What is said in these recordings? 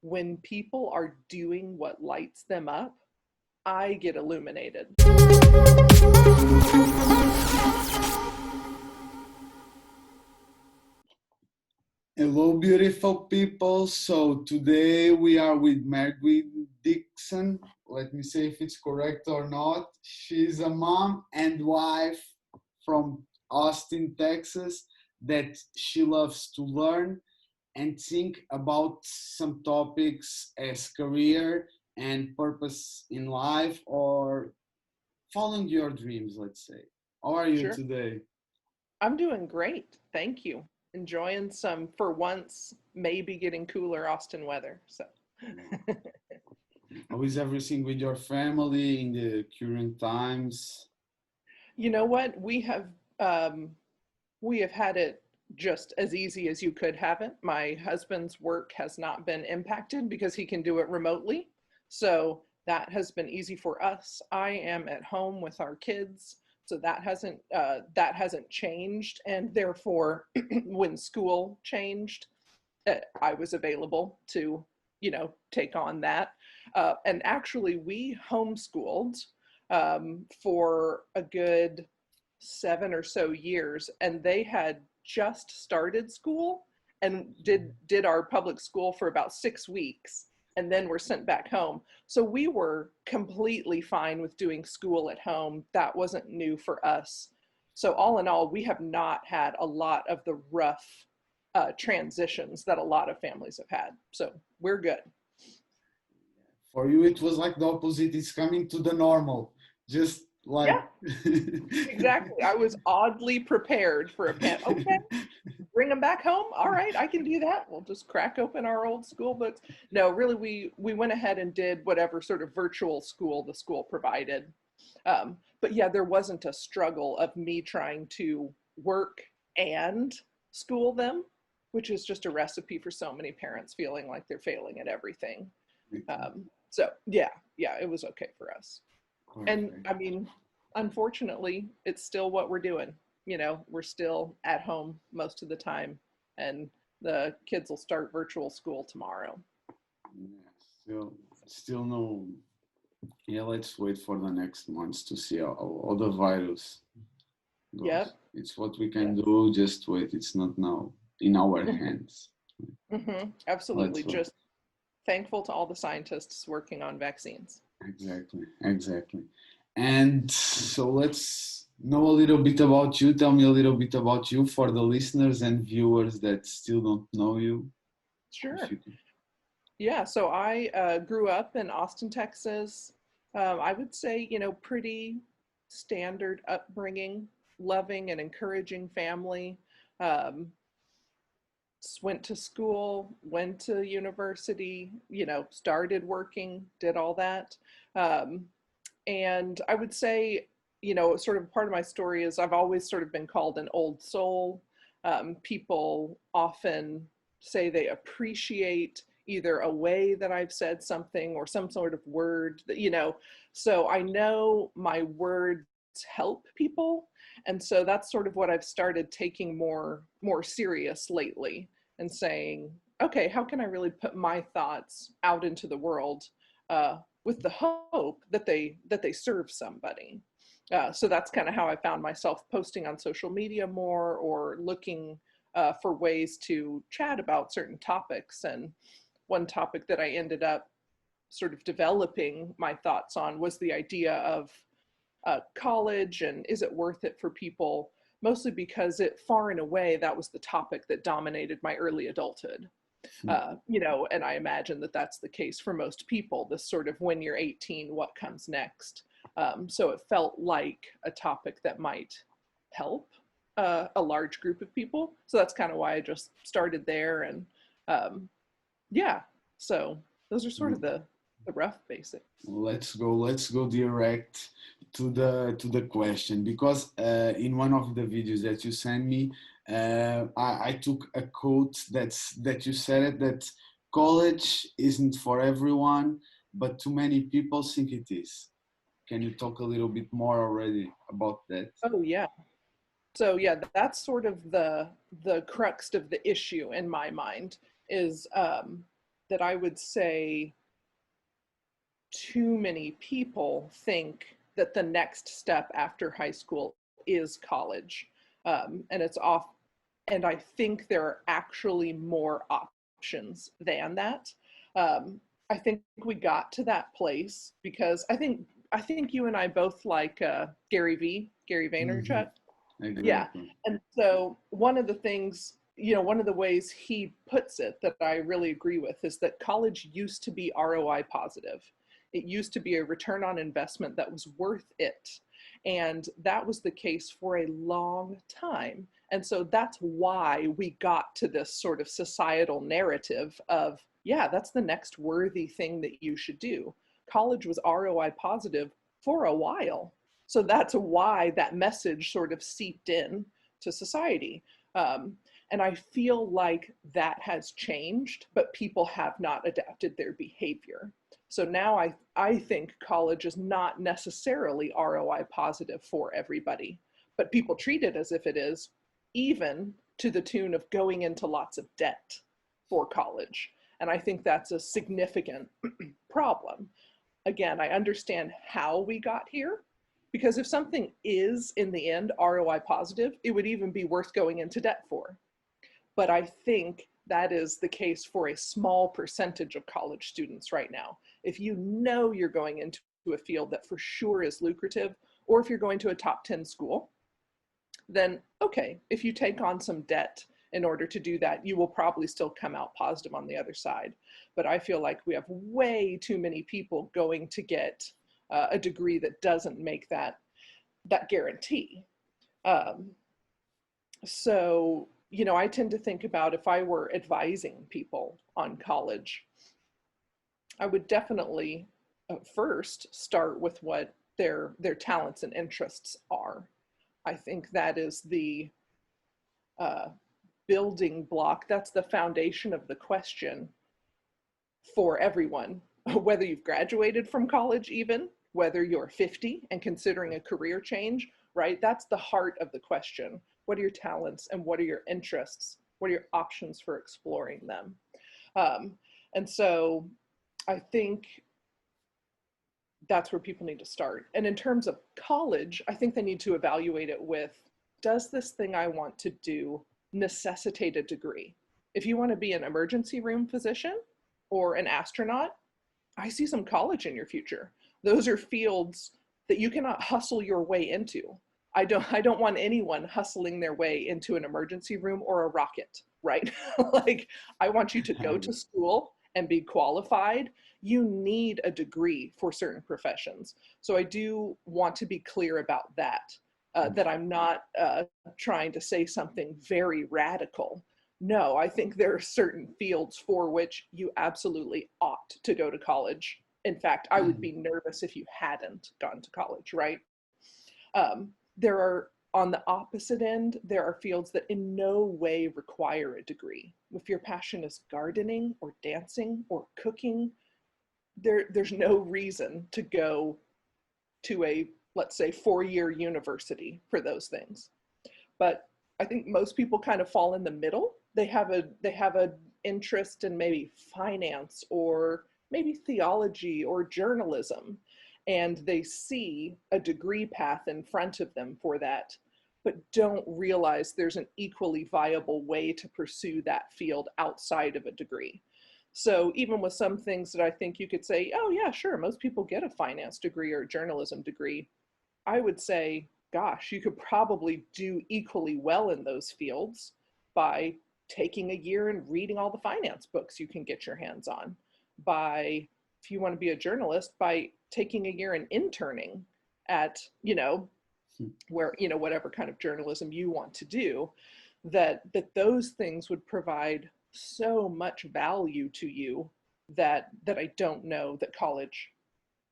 when people are doing what lights them up, I get illuminated. Hello, beautiful people. So today we are with MarrGwen Dickson. Let me say if it's correct or not. She's a mom and wife from Austin, Texas, that she loves to learn and think about some topics as career and purpose in life or following your dreams, let's say. How are you Sure. today? I'm doing great. Thank you. Enjoying some, for once, maybe getting cooler Austin weather. So, How is everything with your family in the current times? you know what? We have had it just as easy as you could have it. My husband's work has not been impacted because he can do it remotely. So that has been easy for us. I am at home with our kids, so that hasn't changed. And therefore, when school changed, I was available to, take on that. And actually, we homeschooled for a good 7 or so years, and they had just started school and did our public school for about 6 weeks, and then were sent back home. So we were completely fine with doing school at home. That wasn't new for us. So all in all, we have not had a lot of the rough transitions that a lot of families have had. So we're good. For you, it was like the opposite. It's coming to the normal. Just like. Yeah, exactly. I was oddly prepared for a okay, bring them back home. All right, I can do that. We'll just crack open our old school books. No, really, we went ahead and did whatever sort of virtual school the school provided. But yeah, there wasn't a struggle of me trying to work and school them, which is just a recipe for so many parents feeling like they're failing at everything. So yeah, it was okay for us. And Perfect. I mean, unfortunately, it's still what we're doing. We're still at home most of the time, and the kids will start virtual school tomorrow. Yeah, still no. Yeah, let's wait for the next months to see how the virus goes. Yep. It's what we can Yes. do. Just wait. It's not now in our hands. Absolutely. Let's wait. Just thankful to all the scientists working on vaccines. Exactly, exactly. And so let's know a little bit about you. Tell me a little bit about you for the listeners and viewers that still don't know you. If Sure. you can. Yeah. So I grew up in Austin, Texas. I would say, pretty standard upbringing, loving and encouraging family. Um, went to school, went to university, started working, did all that. Um, and I would say, sort of part of my story is I've always sort of been called an old soul. People often say they appreciate either a way that I've said something or some sort of word that, so I know my words help people. And so that's sort of what I've started taking more serious lately, and saying, okay, how can I really put my thoughts out into the world, with the hope that they serve somebody. So that's kind of how I found myself posting on social media more, or looking for ways to chat about certain topics. And one topic that I ended up sort of developing my thoughts on was the idea of college, and is it worth it for people, mostly because it far and away that was the topic that dominated my early adulthood. And I imagine that that's the case for most people, this sort of when you're 18, what comes next. So it felt like a topic that might help a large group of people. So that's kind of why I just started there. And yeah, so those are sort of the rough basics. Let's go direct to the question, because in one of the videos that you sent me, I took a quote that you said it, that college isn't for everyone, but too many people think it is. Can you talk a little bit more already about that? Oh yeah. So yeah, that's sort of the crux of the issue in my mind, is that I would say too many people think that the next step after high school is college. And it's off, and I think there are actually more options than that. Um, I think we got to that place because I think you and I both like Gary Hmm. Vaynerchuk. Yeah. Exactly. And so one of the things, one of the ways he puts it that I really agree with is that college used to be ROI positive. It used to be a return on investment that was worth it. And that was the case for a long time. And so that's why we got to this sort of societal narrative of, yeah, that's the next worthy thing that you should do. College was ROI positive for a while. So that's why that message sort of seeped in to society. Um, and I feel like that has changed, but people have not adapted their behavior. So now I think college is not necessarily ROI positive for everybody, but people treat it as if it is, even to the tune of going into lots of debt for college. And I think that's a significant problem. Again, I understand how we got here, because if something is in the end ROI positive, it would even be worth going into debt for. But I think that is the case for a small percentage of college students right now. If you know you're going into a field that for sure is lucrative, or if you're going to a top 10 school, then okay, if you take on some debt in order to do that, you will probably still come out positive on the other side. But I feel like we have way too many people going to get a degree that doesn't make that guarantee. Um, so I tend to think about, if I were advising people on college, I would definitely first start with what their talents and interests are. I think that is the uh, building block. That's the foundation of the question for everyone, whether you've graduated from college, even whether you're 50 and considering a career change, right? That's the heart of the question. What are your talents and what are your interests? What are your options for exploring them? Um, and so I think that's where people need to start. And in terms of college, I think they need to evaluate it with, does this thing I want to do necessitate a degree? If you want to be an emergency room physician or an astronaut, I see some college in your future. Those are fields that you cannot hustle your way into. I don't want anyone hustling their way into an emergency room or a rocket, right? Like, I want you to go to school and be qualified. You need a degree for certain professions. So I do want to be clear about that, that I'm not trying to say something very radical. No, I think there are certain fields for which you absolutely ought to go to college. In fact, I would be nervous if you hadn't gone to college, right? There are, on the opposite end, there are fields that in no way require a degree. If your passion is gardening or dancing or cooking, there's no reason to go to a, let's say, 4-year university for those things. But I think most people kind of fall in the middle. They have a interest in maybe finance or maybe theology or journalism, and they see a degree path in front of them for that, but don't realize there's an equally viable way to pursue that field outside of a degree. So even with some things that I think you could say, oh yeah, sure, most people get a finance degree or a journalism degree, I would say, gosh, you could probably do equally well in those fields by taking a year and reading all the finance books you can get your hands on. By, if you want to be a journalist, by taking a year and interning at, where, whatever kind of journalism you want to do, that those things would provide so much value to you that I don't know that college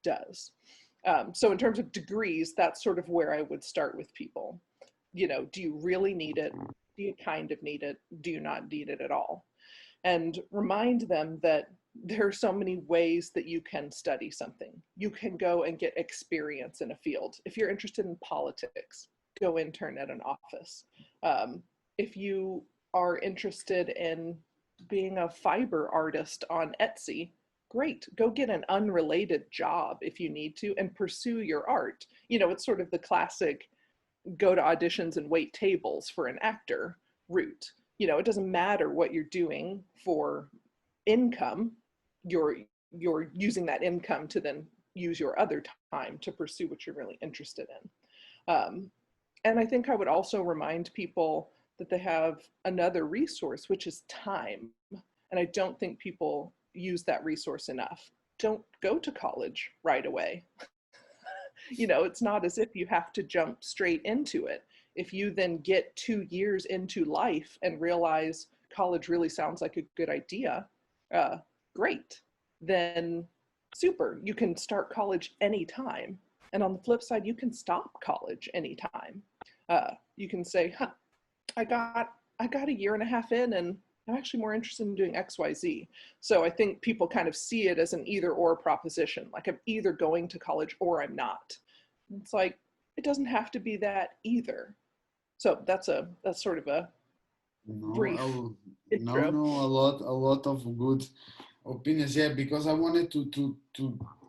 does. So in terms of degrees, that's sort of where I would start with people. Do you really need it? Do you kind of need it? Do you not need it at all? And remind them that there are so many ways that you can study something. You can go and get experience in a field. If you're interested in politics, go intern at an office. If you are interested in being a fiber artist on Etsy. Great, go get an unrelated job if you need to and pursue your art. It's sort of the classic go to auditions and wait tables for an actor route. It doesn't matter what you're doing for income. You're using that income to then use your other time to pursue what you're really interested in. And I think I would also remind people that they have another resource, which is time. And I don't think people use that resource enough. Don't go to college right away. It's not as if you have to jump straight into it. If you then get 2 years into life and realize college really sounds like a good idea, uh, great. Then super, you can start college anytime. And on the flip side, you can stop college anytime. You can say, huh, I got a year and a half in and I'm actually more interested in doing XYZ. So I think people kind of see it as an either or proposition. Like I'm either going to college or I'm not. It's like, it doesn't have to be that either. So that's sort of a No, brief no, intro. no, a lot of good opinions. Yeah, because I wanted to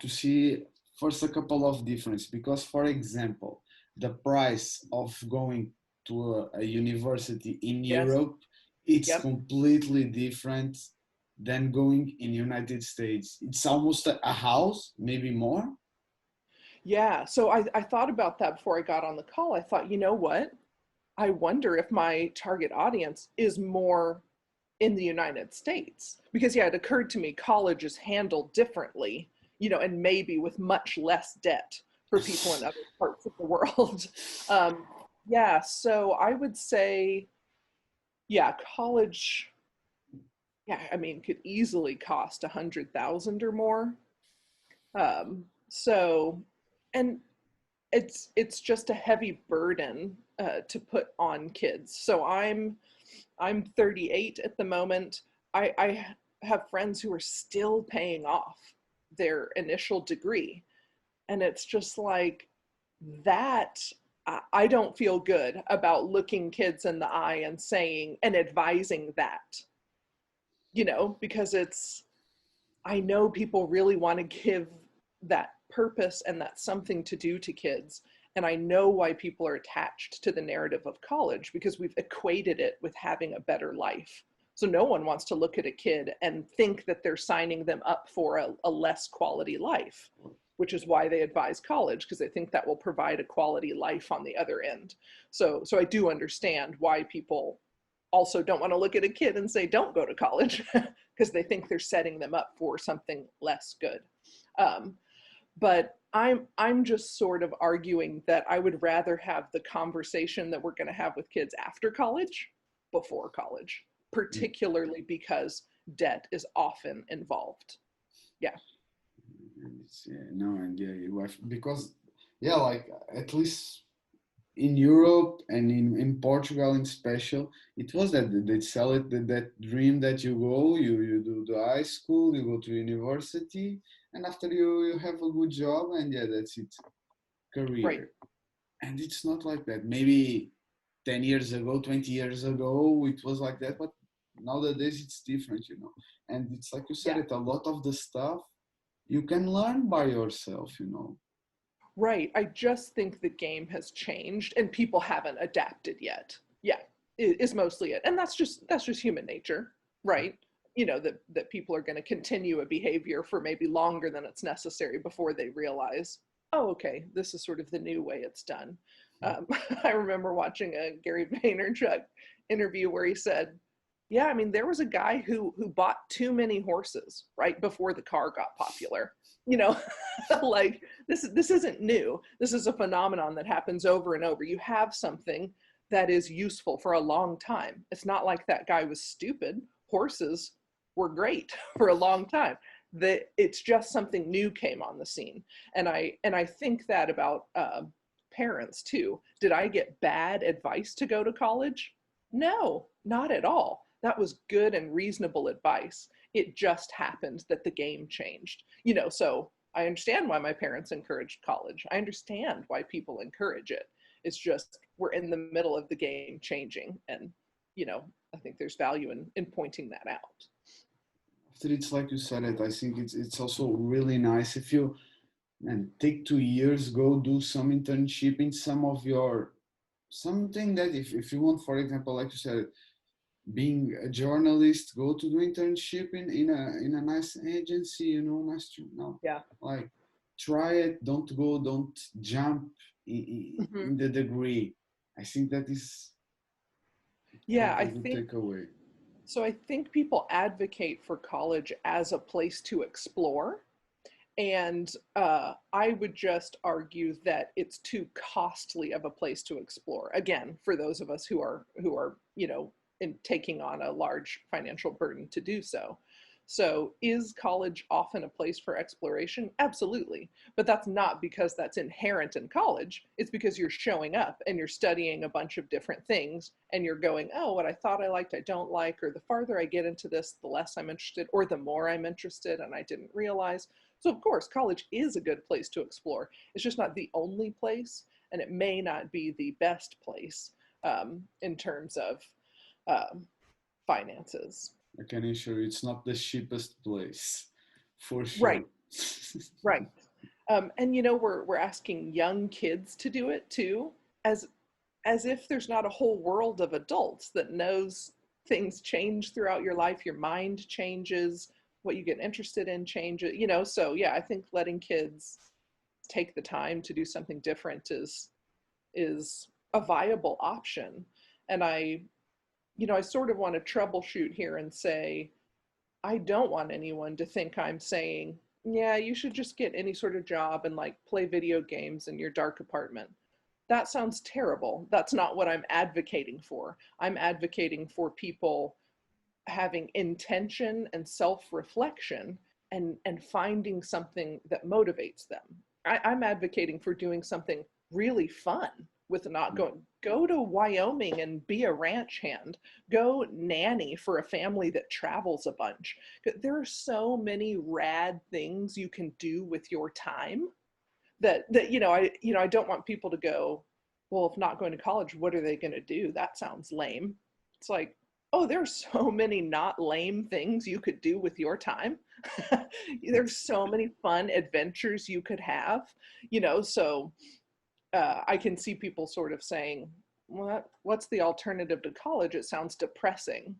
see first a couple of difference. Because, for example, the price of going to a university in Yes. Europe, it's Yep. completely different than going in United States. It's almost a house, maybe more. Yeah. So I thought about that before I got on the call. I thought, you know what? I wonder if my target audience is more in the United States. Because, yeah, it occurred to me college is handled differently, and maybe with much less debt for people in other parts of the world. Um, yeah, so I would say, yeah, college, yeah, I mean, could easily cost 100,000 or more. So, and it's just a heavy burden to put on kids. So I'm 38 at the moment. I have friends who are still paying off their initial degree. And it's just like that. I don't feel good about looking kids in the eye and saying and advising that, because I know people really want to give that purpose and that something to do to kids. And I know why people are attached to the narrative of college because we've equated it with having a better life. So no one wants to look at a kid and think that they're signing them up for a less quality life, which is why they advise college, because they think that will provide a quality life on the other end. So I do understand why people also don't want to look at a kid and say, don't go to college, because they think they're setting them up for something less good. Um, but I'm just sort of arguing that I would rather have the conversation that we're going to have with kids after college before college, particularly because debt is often involved. Yeah. Yeah, no, and yeah, because yeah, like at least in Europe and in Portugal in special, it was that they sell it that dream that you do the high school, you go to university, and after you have a good job, and yeah, that's it, Right. career. And it's not like that. Maybe 10 years ago, 20 years ago, it was like that, but nowadays it's different. And it's like you said, Yeah. it a lot of the stuff you can learn by yourself. Right. I just think the game has changed and people haven't adapted yet. Yeah, is mostly it. And that's just human nature, right? That people are going to continue a behavior for maybe longer than it's necessary before they realize, oh, okay, this is sort of the new way it's done. Um, I remember watching a Gary Vaynerchuk interview where he said, yeah, I mean, there was a guy who bought too many horses right before the car got popular. You know, like this isn't new. This is a phenomenon that happens over and over. You have something that is useful for a long time. It's not like that guy was stupid. Horses were great for a long time. That it's just something new came on the scene, and I think that about parents too. Did I get bad advice to go to college? No, not at all. That was good and reasonable advice. It just happened that the game changed. So I understand why my parents encouraged college. I understand why people encourage it. It's just we're in the middle of the game changing, and I think there's value in pointing that out. After it's like you said it, I think it's also really nice if you and take 2 years, go do some internship in some of your something that if you want, for example, like you said, being a journalist, go to do internship in a nice agency, nice to Yeah. like try it. Don't jump Hmm. in the degree. I think that is Yeah, a good takeaway. I think people advocate for college as a place to explore. And I would just argue that it's too costly of a place to explore. Again, for those of us who are in taking on a large financial burden to do so. So, is college often a place for exploration? Absolutely. But that's not because that's inherent in college. It's because you're showing up and you're studying a bunch of different things and you're going, oh, what I thought I liked, I don't like, or the farther I get into this, the less I'm interested, or the more I'm interested and I didn't realize. So, of course, college is a good place to explore. It's just not the only place, and it may not be the best place in terms of um, finances. I can assure you it's not the cheapest place, for Right, sure. right. And we're asking young kids to do it too, as as if there's not a whole world of adults that knows things change throughout your life. Your mind changes, what you get interested in changes. So yeah, I think letting kids take the time to do something different is a viable option. And I sort of want to troubleshoot here and say I don't want anyone to think I'm saying, yeah, you should just get any sort of job and like play video games in your dark apartment. That sounds terrible. That's not what I'm advocating for. I'm advocating for people having intention and self-reflection and finding something that motivates them. I'm advocating for doing something really fun with not going go to Wyoming and be a ranch hand, go nanny for a family that travels a bunch. There are so many rad things you can do with your time that I don't want people to go, well, if not going to college, what are they going to do? That sounds lame. It's like, oh, there's so many not lame things you could do with your time. There's so many fun adventures you could have, so I can see people sort of saying, what's the alternative to college? It sounds depressing.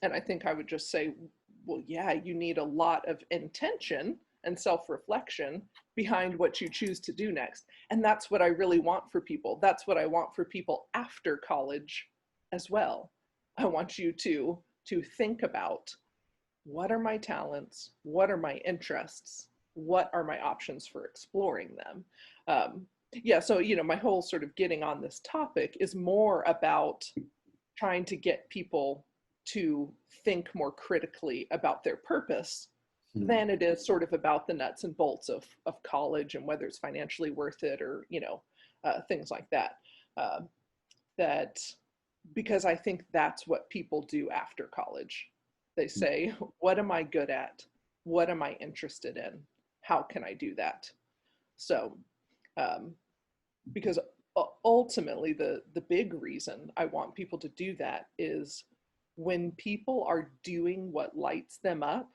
And I think I would just say, well, yeah, you need a lot of intention and self-reflection behind what you choose to do next. And that's what I really want for people. That's what I want for people after college as well. I want you to think about, what are my talents? What are my interests? What are my options for exploring them? Yeah, so my whole sort of getting on this topic is more about trying to get people to think more critically about their purpose than it is sort of about the nuts and bolts of college and whether it's financially worth it, or things like that. Uh, that Because I think that's what people do after college. They say, what am I good at? What am I interested in? How can I do that? So um, because ultimately the big reason I want people to do that is when people are doing what lights them up,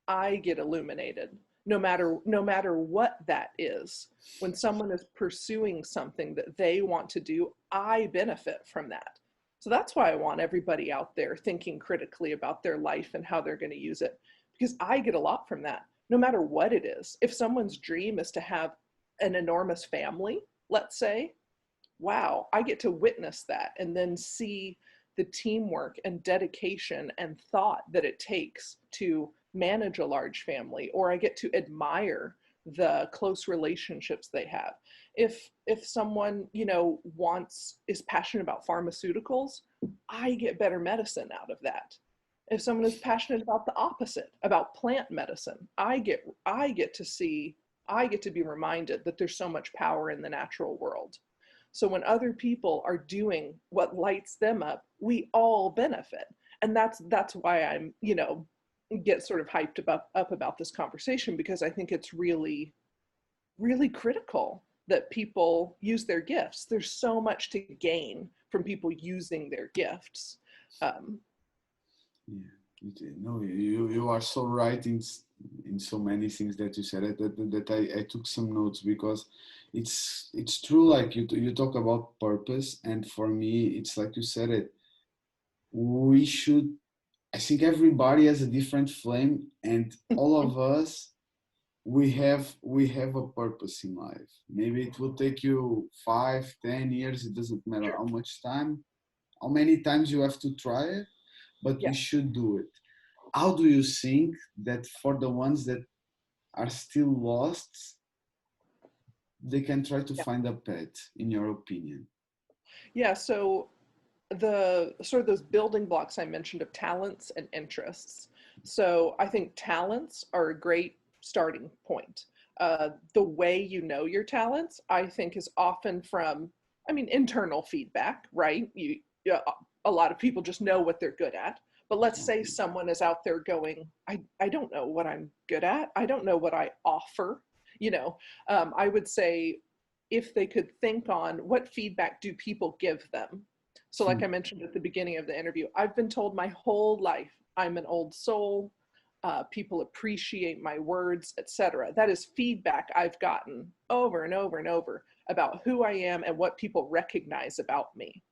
I get illuminated, no matter what that is. When someone is pursuing something that they want to do, I benefit from that. So that's why I want everybody out there thinking critically about their life and how they're going to use it, because I get a lot from that, no matter what it is. If someone's dream is to have an enormous family, let's say, wow, I get to witness that and then see the teamwork and dedication and thought that it takes to manage a large family, or I get to admire the close relationships they have. If someone, is passionate about pharmaceuticals, I get better medicine out of that. If someone is passionate about the opposite, about plant medicine, I get to be reminded that there's so much power in the natural world. So when other people are doing what lights them up, we all benefit. And that's why I'm, get sort of hyped up about this conversation, because I think it's really, really critical that people use their gifts. There's so much to gain from people using their gifts. Um, Yeah, no, you are so right in so many things that you said. That I took some notes because it's true. Like you talk about purpose, and for me, it's like you said it. We should. I think everybody has a different flame, and all of us we have a purpose in life. Maybe it will take you 5, 10 years. It doesn't matter sure. how much time, how many times you have to try it, but we Yeah. should do it. How do you think that for the ones that are still lost, they can try to Yeah. find a pet, in your opinion? Yeah. So the sort of those building blocks I mentioned of talents and interests. So I think talents are a great starting point. The way you know your talents, I think, is often from, I mean, internal feedback, right? Yeah, a lot of people just know what they're good at. But let's say Exactly. someone is out there going, I don't know what I'm good at. I don't know what I offer. You know, I would say if they could think on what feedback do people give them. So, like I Hmm. mentioned at the beginning of the interview, I've been told my whole life I'm an old soul. People appreciate my words, etc. That is feedback I've gotten over and over and over about who I am and what people recognize about me.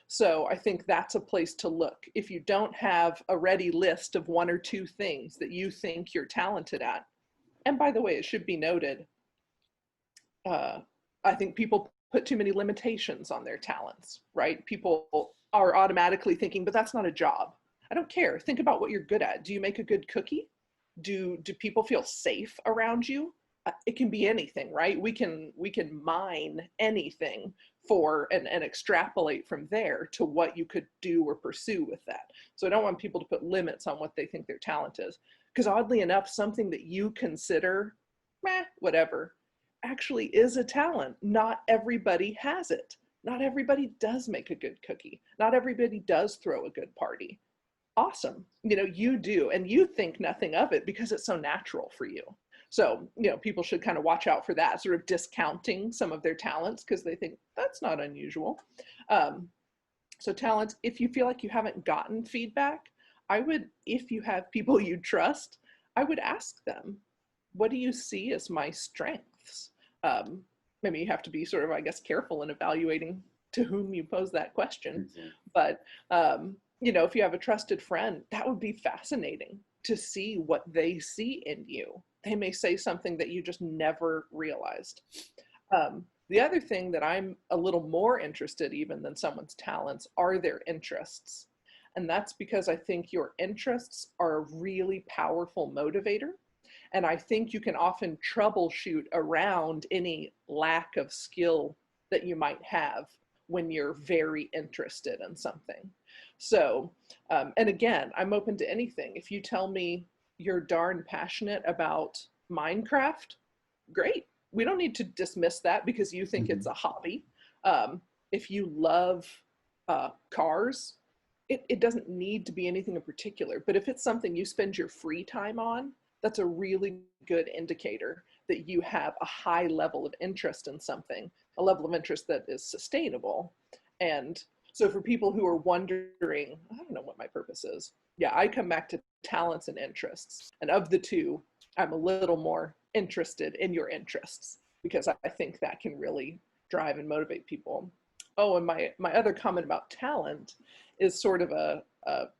So I think that's a place to look. If you don't have a ready list of one or two things that you think you're talented at, and by the way, it should be noted, uh, I think people put too many limitations on their talents, right? People are automatically thinking, but that's not a job. I don't care. Think about what you're good at. Do you make a good cookie? Do people feel safe around you? It can be anything, right? We can mine anything for and extrapolate from there to what you could do or pursue with that. So I don't want people to put limits on what they think their talent is, because oddly enough, something that you consider whatever actually is a talent. Not everybody has it. Not everybody does make a good cookie. Not everybody does throw a good party. Awesome. You do, and you think nothing of it because it's so natural for you. So, people should kind of watch out for that, sort of discounting some of their talents because they think that's not unusual. Um, so, talents, if you feel like you haven't gotten feedback, if you have people you trust, I would ask them, what do you see as my strengths? Um, Maybe you have to be sort of, I guess, careful in evaluating to whom you pose that question. Exactly. But, if you have a trusted friend, that would be fascinating to see what they see in you. They may say something that you just never realized. The other thing that I'm a little more interested even than someone's talents are their interests. And that's because I think your interests are a really powerful motivator. And I think you can often troubleshoot around any lack of skill that you might have when you're very interested in something. So, and again, I'm open to anything. If you tell me you're darn passionate about Minecraft, great. We don't need to dismiss that because you think it's Hmm. a hobby. If you love cars, it doesn't need to be anything in particular. But if it's something you spend your free time on, that's a really good indicator that you have a high level of interest in something, a level of interest that is sustainable. And so for people who are wondering, I don't know what my purpose is. Yeah, I come back to talents and interests. And of the two, I'm a little more interested in your interests because I think that can really drive and motivate people. Oh, and my other comment about talent is sort of a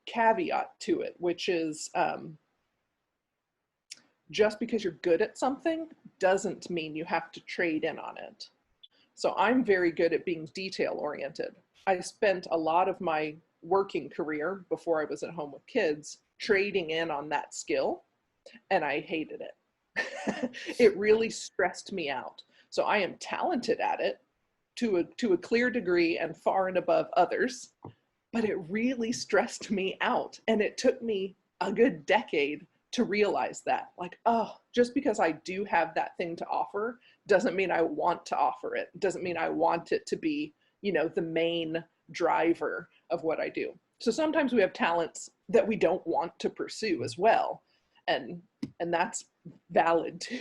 caveat to it, which is just because you're good at something doesn't mean you have to trade in on it. So I'm very good at being detail oriented. I spent a lot of my working career before I was at home with kids trading in on that skill, and I hated it. It really stressed me out. So I am talented at it to a clear degree and far and above others, but it really stressed me out. And it took me a good decade to realize that, like, oh, just because I do have that thing to offer doesn't mean I want to offer it, doesn't mean I want it to be, the main driver of what I do. So sometimes we have talents that we don't want to pursue as well. And and that's valid too.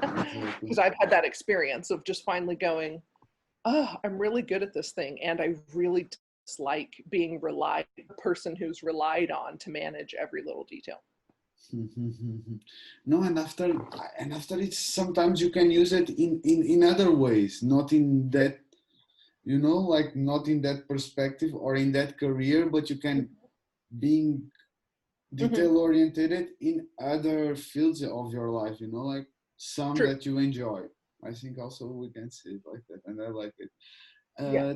Exactly. Because I've had that experience of just finally going, oh, I'm really good at this thing and I really like being a person who's relied on to manage every little detail. No, and after it, sometimes you can use it in other ways, not in that, like not in that perspective or in that career, but you can being Mm-hmm. detail oriented in other fields of your life, like some True. that you enjoy. I think also we can say it like that, and I like it. Yeah.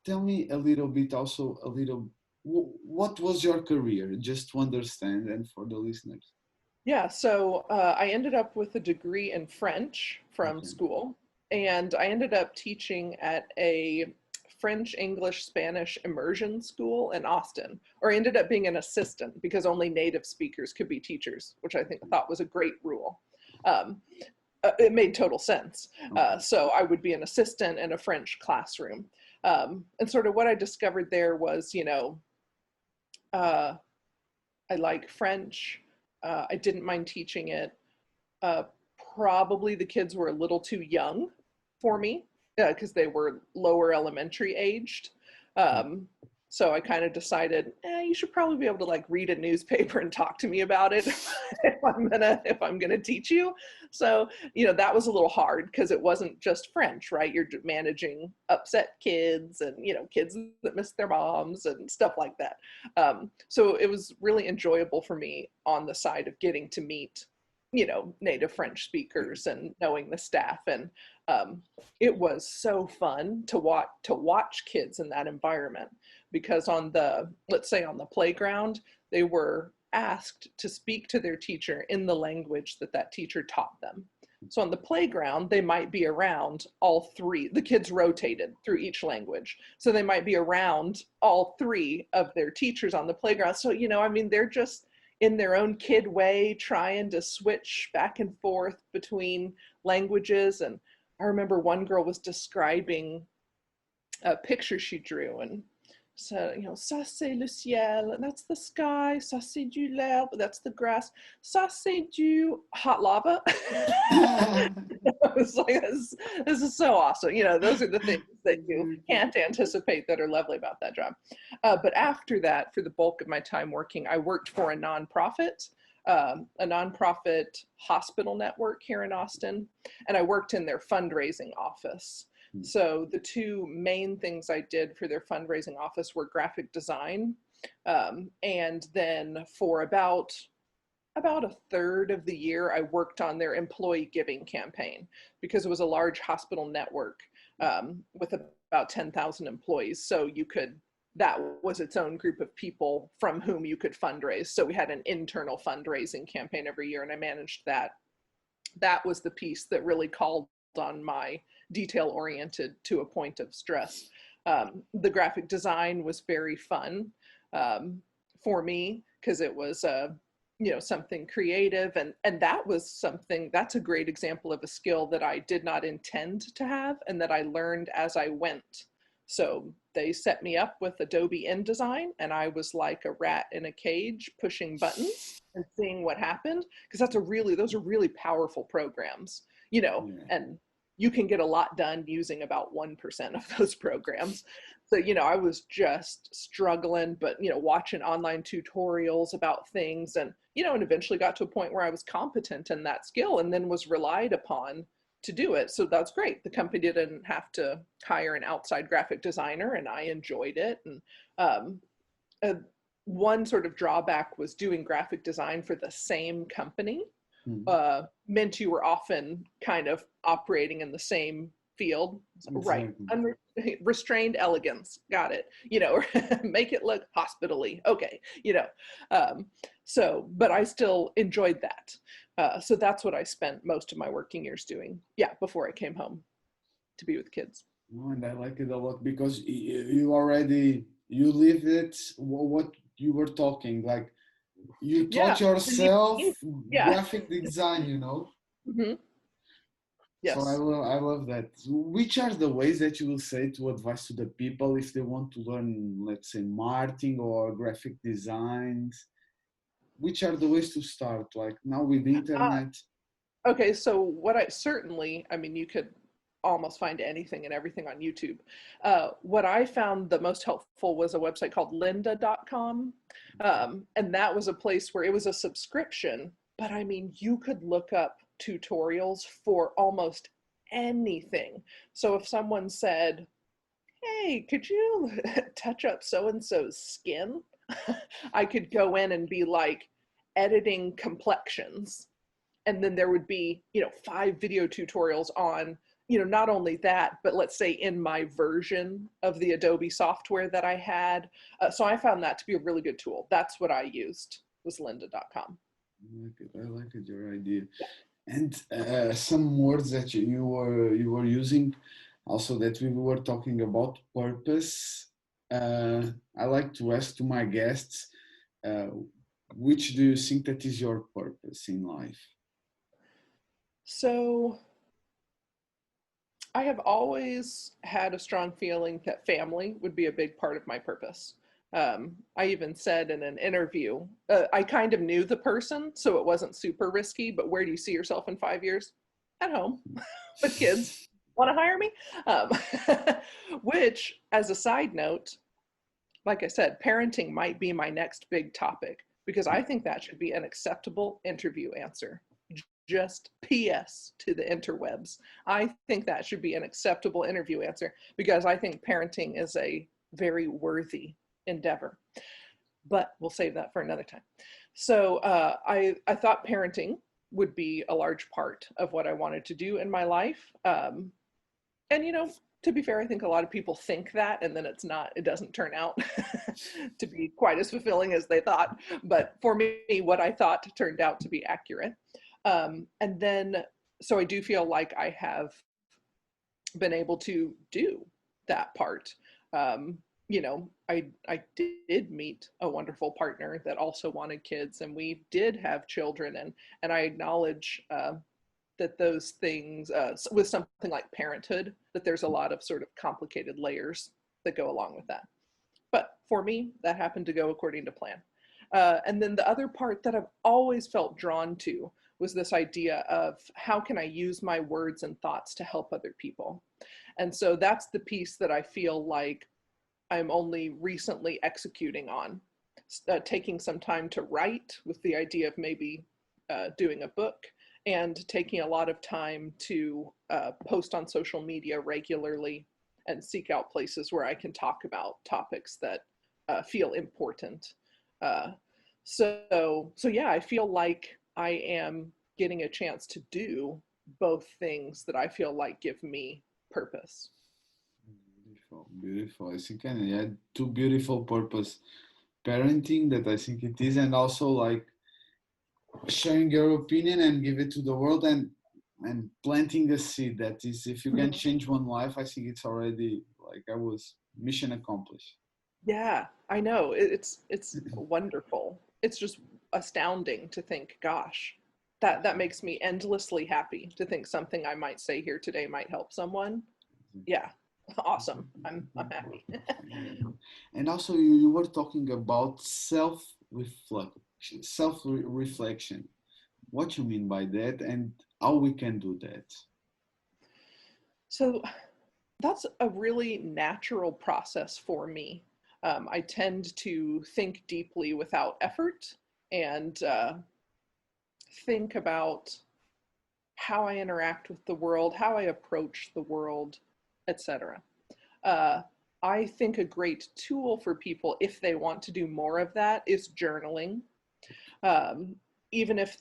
Tell me a little bit, also a little, what was your career, just to understand and for the listeners? Yeah, so I ended up with a degree in French from Okay. school, and I ended up teaching at a French, English, Spanish immersion school in Austin, or I ended up being an assistant because only native speakers could be teachers, which I thought was a great rule. Um, it made total sense. Okay. So I would be an assistant in a French classroom. And sort of what I discovered there was, uh, I like French. I didn't mind teaching it. Uh, Probably the kids were a little too young for me because they were lower elementary aged. Um, so I kind of decided, you should probably be able to like read a newspaper and talk to me about it if I'm gonna teach you. So that was a little hard because it wasn't just French, right? You're managing upset kids and kids that miss their moms and stuff like that. So it was really enjoyable for me on the side of getting to meet native French speakers and knowing the staff. And it was so fun to watch kids in that environment because let's say on the playground, they were asked to speak to their teacher in the language that teacher taught them. So on the playground, they might be around all three. The kids rotated through each language. So they might be around all three of their teachers on the playground. So, they're just in their own kid way, trying to switch back and forth between languages. And I remember one girl was describing a picture she drew and said, ça c'est le ciel, and that's the sky, ça c'est du l'herbe, that's the grass, ça c'est du hot lava. I was like, this is so awesome. Those are the things that you can't anticipate that are lovely about that job. But after that, for the bulk of my time working, I worked for a nonprofit hospital network here in Austin, and I worked in their fundraising office. So the two main things I did for their fundraising office were graphic design, and then for about a third of the year, I worked on their employee giving campaign because it was a large hospital network with about 10,000 employees. So that was its own group of people from whom you could fundraise. So we had an internal fundraising campaign every year, and I managed that. That was the piece that really called on my detail oriented to a point of stress. The graphic design was very fun for me because it was something creative, and that's a great example of a skill that I did not intend to have and that I learned as I went. So they set me up with Adobe InDesign, and I was like a rat in a cage pushing buttons and seeing what happened, because those are really powerful programs, Yeah. and you can get a lot done using about 1% of those programs. So, I was just struggling, but, watching online tutorials about things and eventually got to a point where I was competent in that skill and then was relied upon to do it. So that's great. The company didn't have to hire an outside graphic designer, and I enjoyed it. And one sort of drawback was doing graphic design for the same company meant you were often kind of operating in the same field. Right. Exactly. Restrained elegance. Got it. Make it look hospitally. Okay. But I still enjoyed that. So that's what I spent most of my working years doing. Yeah. Before I came home to be with kids. Oh, and I like it a lot because you live it, what you were talking, like you Yeah. taught yourself Yeah. graphic design, Mm-hmm. So Yes. I love that. Which are the ways that you will say to advise to the people if they want to learn, let's say, marketing or graphic designs? Which are the ways to start? Like now with the Uh, internet? okay. So what I mean, you could almost find anything and everything on YouTube. What I found the most helpful was a website called lynda.com. And that was a place where it was a subscription, but I mean, you could look up tutorials for almost anything. So if someone said, hey, could you touch up so-and-so's skin? I could go in and be like editing complexions. And then there would be, 5 video tutorials on, not only that, but let's say in my version of the Adobe software that I had. So I found that to be a really good tool. That's what I used, was lynda.com. I like it, your idea. And some words that you were using, also that we were talking about purpose. I like to ask to my guests, uh, which do you think that is your purpose in life? So I have always had a strong feeling that family would be a big part of my purpose. I even said in an interview, I kind of knew the person, so it wasn't super risky, but where do you see yourself in 5 years? At home with kids. Want to hire me? Which, as a side note, like I said, parenting might be my next big topic because I think that should be an acceptable interview answer. Just PS to the interwebs. I think that should be an acceptable interview answer because I think parenting is a very worthy endeavor. But we'll save that for another time. So I thought parenting would be a large part of what I wanted to do in my life. And to be fair, I think a lot of people think that, and then it doesn't turn out to be quite as fulfilling as they thought. But for me, what I thought turned out to be accurate. And then, so I do feel like I have been able to do that part. I did meet a wonderful partner that also wanted kids, and we did have children, and I acknowledge that those things, with something like parenthood, that there's a lot of sort of complicated layers that go along with that. But for me, that happened to go according to plan. And then the other part that I've always felt drawn to was this idea of how can I use my words and thoughts to help other people? And so that's the piece that I feel like I'm only recently executing on, taking some time to write with the idea of maybe doing a book, and taking a lot of time to post on social media regularly and seek out places where I can talk about topics that feel important. So yeah, I feel like I am getting a chance to do both things that I feel like give me purpose. Beautiful, beautiful. I think I had two beautiful purpose: parenting, that I think it is, and also like sharing your opinion and give it to the world, and planting a seed that is, if you can Mhm. change one life, I think it's already like I was mission accomplished. Yeah, I know. It's wonderful. It's just astounding to think, gosh, that makes me endlessly happy to think something I might say here today might help someone. Yeah, awesome. I'm happy. And also, you were talking about self reflection. What you mean by that, and how we can do that? So that's a really natural process for me. I tend to think deeply without effort and think about how I interact with the world, how I approach the world, etc. Uh, I think a great tool for people if they want to do more of that is journaling. Um, Even if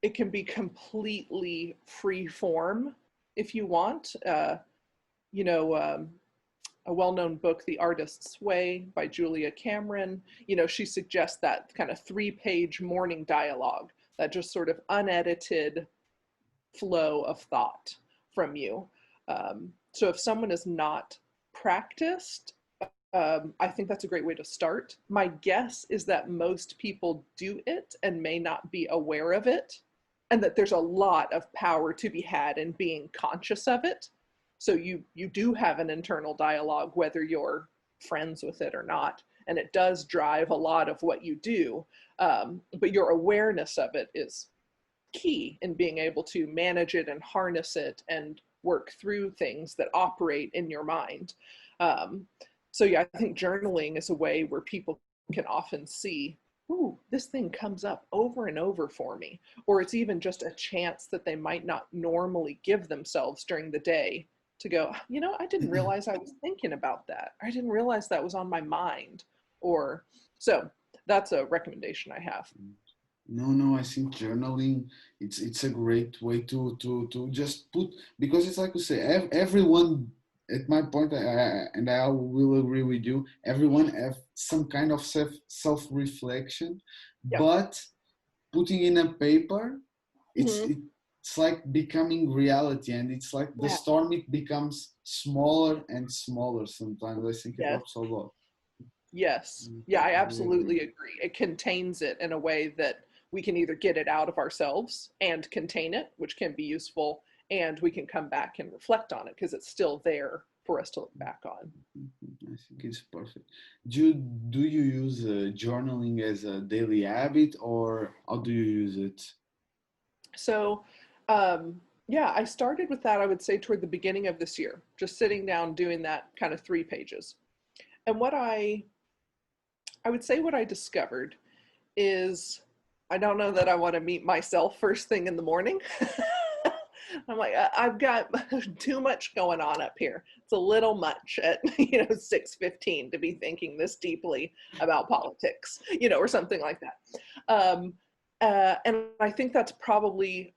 it can be completely free form if you want. You know, a well-known book, The Artist's Way by Julia Cameron, she suggests that kind of 3-page morning dialogue, that just sort of unedited flow of thought from you. So if someone is not practiced, I think that's a great way to start. My guess is that most people do it and may not be aware of it, and that there's a lot of power to be had in being conscious of it. So you do have an internal dialogue, whether you're friends with it or not, and it does drive a lot of what you do. But your awareness of it is key in being able to manage it and harness it and work through things that operate in your mind. Um, so yeah, I think journaling is a way where people can often see, ooh, this thing comes up over and over for me. Or it's even just a chance that they might not normally give themselves during the day to go, you know, I didn't realize I was thinking about that. I didn't realize that was on my mind. Or so that's a recommendation I have. No, I think journaling it's a great way to just put, because it's like you say, everyone at my point, and I will agree with you, everyone have some kind of self reflection, Yeah. but putting in a paper, it's Hmm. it's like becoming reality, and it's like the Yeah. storm, it becomes smaller and smaller sometimes. I think it Yes. helps a lot. Yes. Yeah, I Totally agree. absolutely agree. It contains it in a way that we can either get it out of ourselves and contain it, which can be useful, and we can come back and reflect on it because it's still there for us to look back on. I think it's perfect. Do you use journaling as a daily habit, or how do you use it? So, yeah, I started with that, I would say, toward the beginning of this year, just sitting down doing that kind of 3 pages. And I would say what I discovered is I don't know that I want to meet myself first thing in the morning. I'm like, I've got too much going on up here. It's a little much at 6:15 to be thinking this deeply about politics, or something like that. Um, and I think that's probably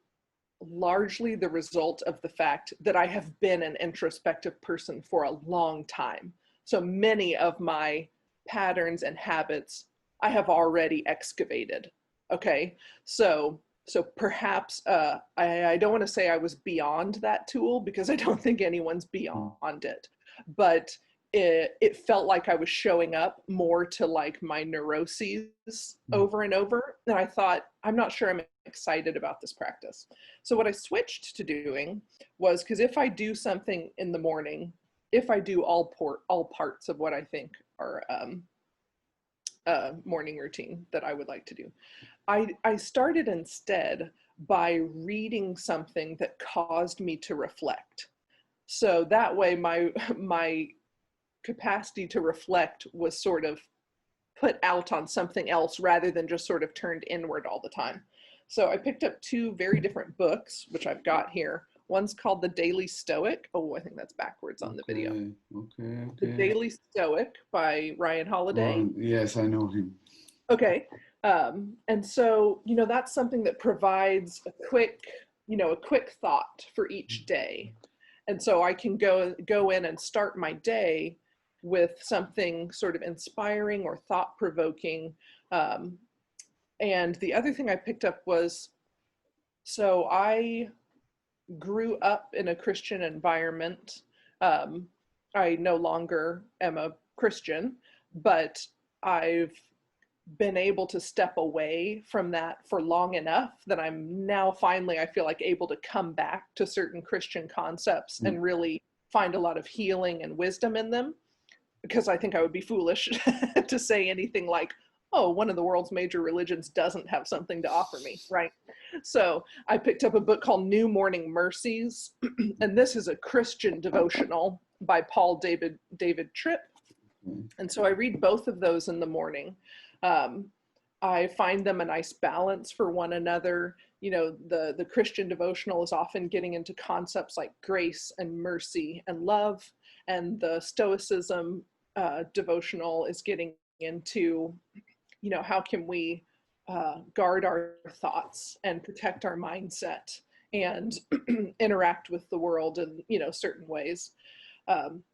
largely the result of the fact that I have been an introspective person for a long time. So many of my patterns and habits I have already excavated. Okay. So perhaps I don't want to say I was beyond that tool because I don't think anyone's beyond it, but it felt like I was showing up more to like my neuroses over and over. And I thought, I'm not sure I'm excited about this practice. So what I switched to doing was, because if I do something in the morning, if I do all parts of what I think are morning routine that I would like to do, I started instead by reading something that caused me to reflect. So that way my capacity to reflect was sort of put out on something else rather than just sort of turned inward all the time. So I picked up 2 very different books, which I've got here. One's called The Daily Stoic. Oh, I think that's backwards on the video. Okay, okay, The okay. Daily Stoic by Ryan Holiday. Ron, yes, I know him. Okay. And so, that's something that provides a quick thought for each day. And so I can go in and start my day with something sort of inspiring or thought provoking. Um, and the other thing I picked up was, so I grew up in a Christian environment. Um, I no longer am a Christian, but I've been able to step away from that for long enough that I'm now finally, I feel like, able to come back to certain Christian concepts and really find a lot of healing and wisdom in them, because I think I would be foolish to say anything like, oh, one of the world's major religions doesn't have something to offer me, right? So I picked up a book called New Morning Mercies, and this is a Christian devotional by David Tripp. And so I read both of those in the morning. Um, I find them a nice balance for one another. The Christian devotional is often getting into concepts like grace and mercy and love, and the Stoicism devotional is getting into, how can we guard our thoughts and protect our mindset and interact with the world in, certain ways.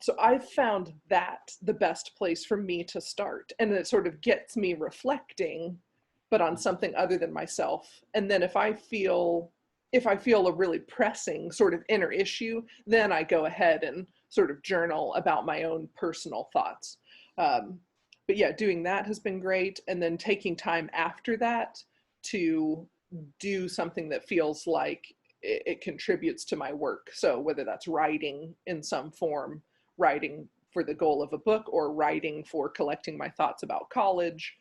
So I've found that the best place for me to start. And it sort of gets me reflecting, but on something other than myself. And then if I feel a really pressing sort of inner issue, then I go ahead and sort of journal about my own personal thoughts. Um, but yeah, doing that has been great. And then taking time after that to do something that feels like it contributes to my work. So whether that's writing in some form, writing for the goal of a book, or writing for collecting my thoughts about college,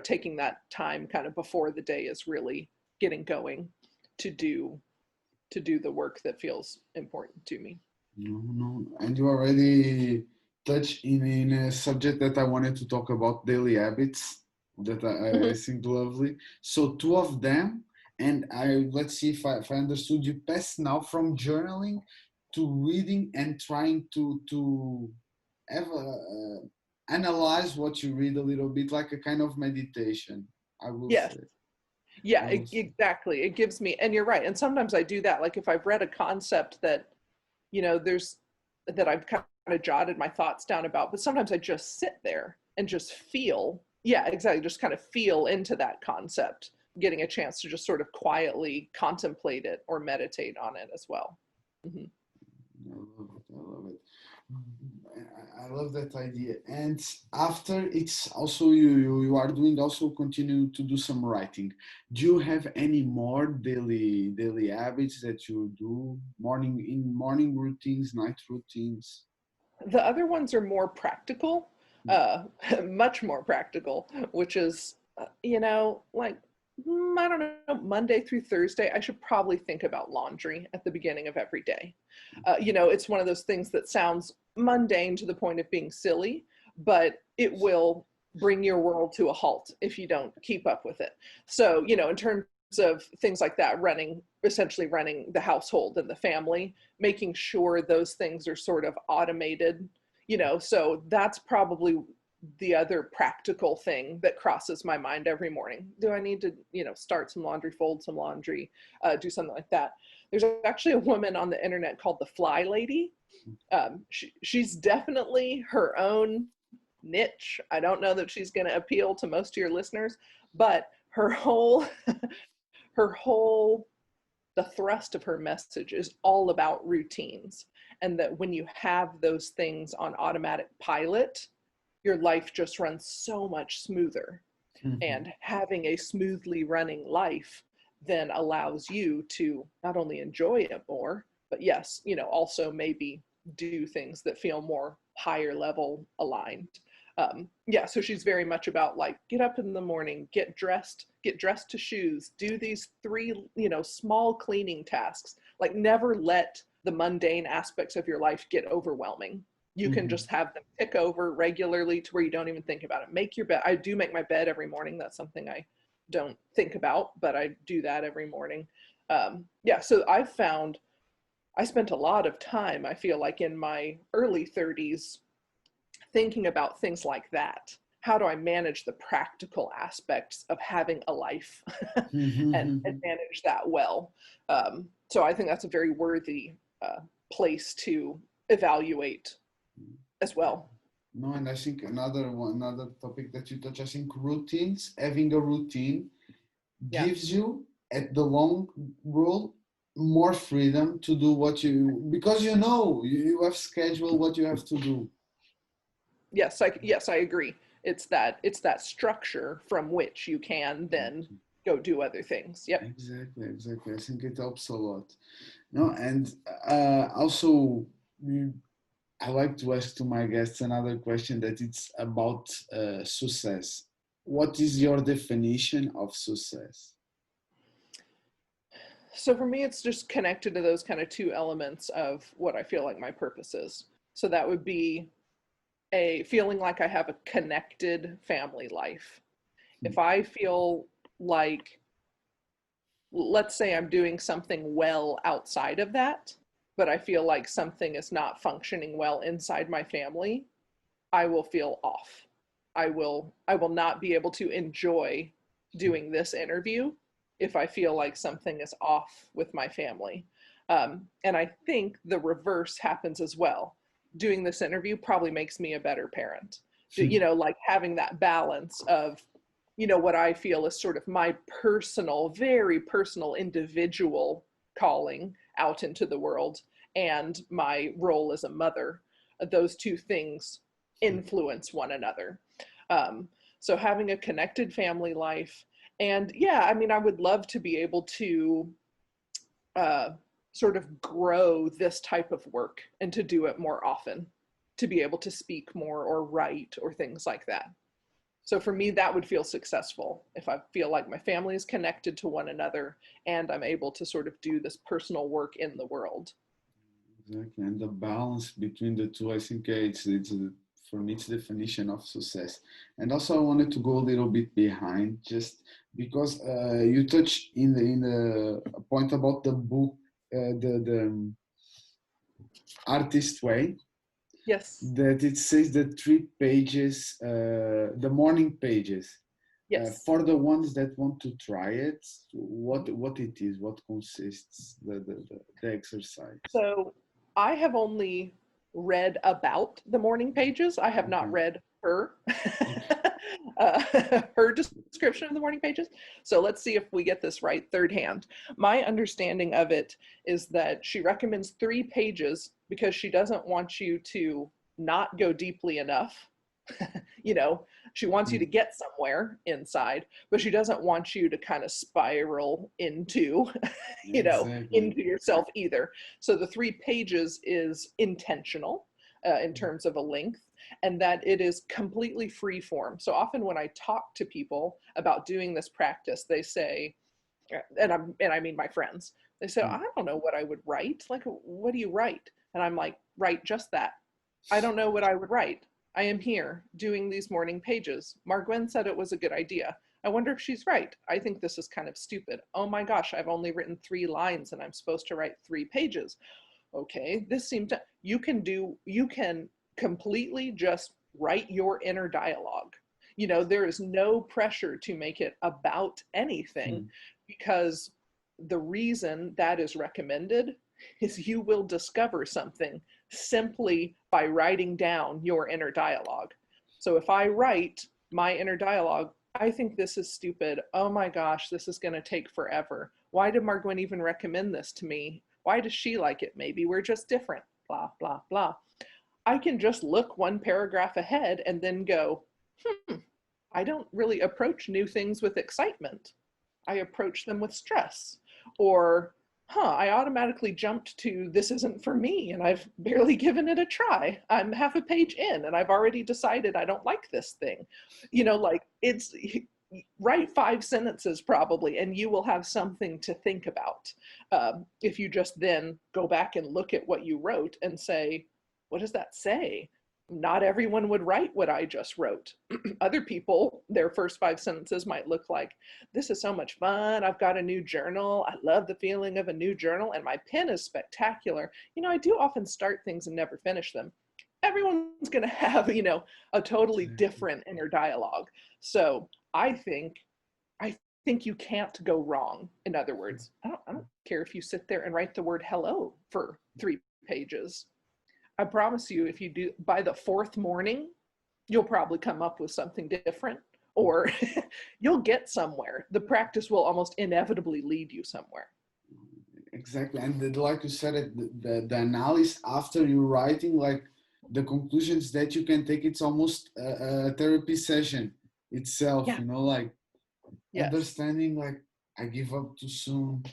taking that time kind of before the day is really getting going. to do the work that feels important to me. No, no. And you already touched in a subject that I wanted to talk about, daily habits, that I Mhm. think lovely. So two of them, and let's see if I understood you best now, from journaling to reading and trying to have analyze what you read a little bit, like a kind of meditation, I will Yes. say. Yeah, I will say. exactly. It gives me, and you're right. And sometimes I do that. Like if I've read a concept that, there's that I've kind of jotted my thoughts down about, but sometimes I just sit there and just feel, yeah, exactly, just kind of feel into that concept, getting a chance to just sort of quietly contemplate it or meditate on it as well. Hmm. I love it. I love it. I love that idea. And after, it's also you are doing, also continue to do some writing. Do you have any more daily habits that you do, morning routines, night routines? The other ones are more practical, uh, much more practical, which is, like, I don't know, Monday through Thursday, I should probably think about laundry at the beginning of every day. It's one of those things that sounds mundane to the point of being silly, but it will bring your world to a halt if you don't keep up with it. So, in terms of things like that, essentially running the household and the family, making sure those things are sort of automated, so that's probably the other practical thing that crosses my mind every morning. Do I need to, start some laundry, fold some laundry, do something like that? There's actually a woman on the internet called the Fly Lady. She's definitely her own niche. I don't know that she's going to appeal to most of your listeners, but her whole the thrust of her message is all about routines, and that when you have those things on automatic pilot, your life just runs so much smoother. Mhm. And having a smoothly running life then allows you to not only enjoy it more, but yes, also maybe do things that feel more higher level aligned. Yeah, so she's very much about like, get up in the morning, get dressed to shoes, do these three, small cleaning tasks. Like, never let the mundane aspects of your life get overwhelming. You can Mhm. just have them tick over regularly to where you don't even think about it. Make your bed. I do make my bed every morning. That's something I don't think about, but I do that every morning. Yeah, so I've found I spent a lot of time, I feel like, in my early 30s thinking about things like that. How do I manage the practical aspects of having a life and Mhm. manage that well? So I think that's a very worthy place to evaluate as well. No, and I think another topic that you touch, I think routines, having a routine Yeah. gives you, at the long run, more freedom to do what you, because you have scheduled what you have to do. Yes, I agree. It's that structure from which you can then go do other things. Yep. Exactly, exactly. I think it helps a lot. No, and also, mm, I like to ask to my guests another question, that it's about success. What is your definition of success? So for me, it's just connected to those kind of two elements of what I feel like my purpose is. So that would be a feeling like I have a connected family life. If I feel like, let's say I'm doing something well outside of that, but I feel like something is not functioning well inside my family, I will feel off. I will not be able to enjoy doing this interview if I feel like something is off with my family. And I think the reverse happens as well. Doing this interview probably makes me a better parent. Like having that balance of, what I feel is sort of my personal, very personal, individual calling out into the world, and my role as a mother. Those two things influence one another. Um, so having a connected family life, and yeah, I mean, I would love to be able to uh, sort of grow this type of work and to do it more often, to be able to speak more or write or things like that. So for me, that would feel successful if I feel like my family is connected to one another and I'm able to sort of do this personal work in the world. Exactly, and the balance between the two, I think for me it's definition of success. And also, I wanted to go a little bit behind, just because you touched in the point about the book, the artist way, Yes, that it says the 3 pages, the morning pages. yes. For the ones that want to try it, what it is, what consists the exercise. So I have only read about the morning pages. I have not Okay. read her Okay. her description of the morning pages. So let's see if we get this right third hand. My understanding of it is that she recommends 3 pages because she doesn't want you to not go deeply enough. You know, she wants you to Mm, get somewhere inside, but she doesn't want you to kind of spiral into, exactly. into yourself either. So the 3 pages is intentional in terms of a length, and that it is completely free form. So often when I talk to people about doing this practice, they say, and I mean my friends, they say, Mm, I don't know what I would write. Like, what do you write? And I'm like, write just that. I don't know what I would write. I am here doing these morning pages. MarrGwen said it was a good idea. I wonder if she's right. I think this is kind of stupid. Oh my gosh, I've only written 3 lines and I'm supposed to write 3 pages. Okay, this seems to, you can completely just write your inner dialogue. There is no pressure to make it about anything mm, because the reason that is recommended is you will discover something simply by writing down your inner dialogue. So if I write my inner dialogue, I think this is stupid. Oh my gosh, this is going to take forever. Why did MarrGwen even recommend this to me? Why does she like it? Maybe we're just different. Blah, blah, blah. I can just look one paragraph ahead and then go, I don't really approach new things with excitement. I approach them with stress. Or, I automatically jumped to this isn't for me and I've barely given it a try. I'm half a page in and I've already decided I don't like this thing. Like it's write 5 sentences probably and you will have something to think about. If you just then go back and look at what you wrote and say, what does that say? Not everyone would write what I just wrote. Other people, their first 5 sentences might look like, this is so much fun. I've got a new journal. I love the feeling of a new journal, and my pen is spectacular. I do often start things and never finish them. Everyone's going to have, a totally exactly. different inner dialogue. So I think you can't go wrong. In other words, I don't care if you sit there and write the word hello for 3 pages. I promise you, if you do by the fourth morning, you'll probably come up with something different or you'll get somewhere. The practice will almost inevitably lead you somewhere. Exactly. And like you said, the analysis after you writing, like the conclusions that you can take, it's almost a therapy session itself, Yeah. like Yes. understanding, like I give up too soon.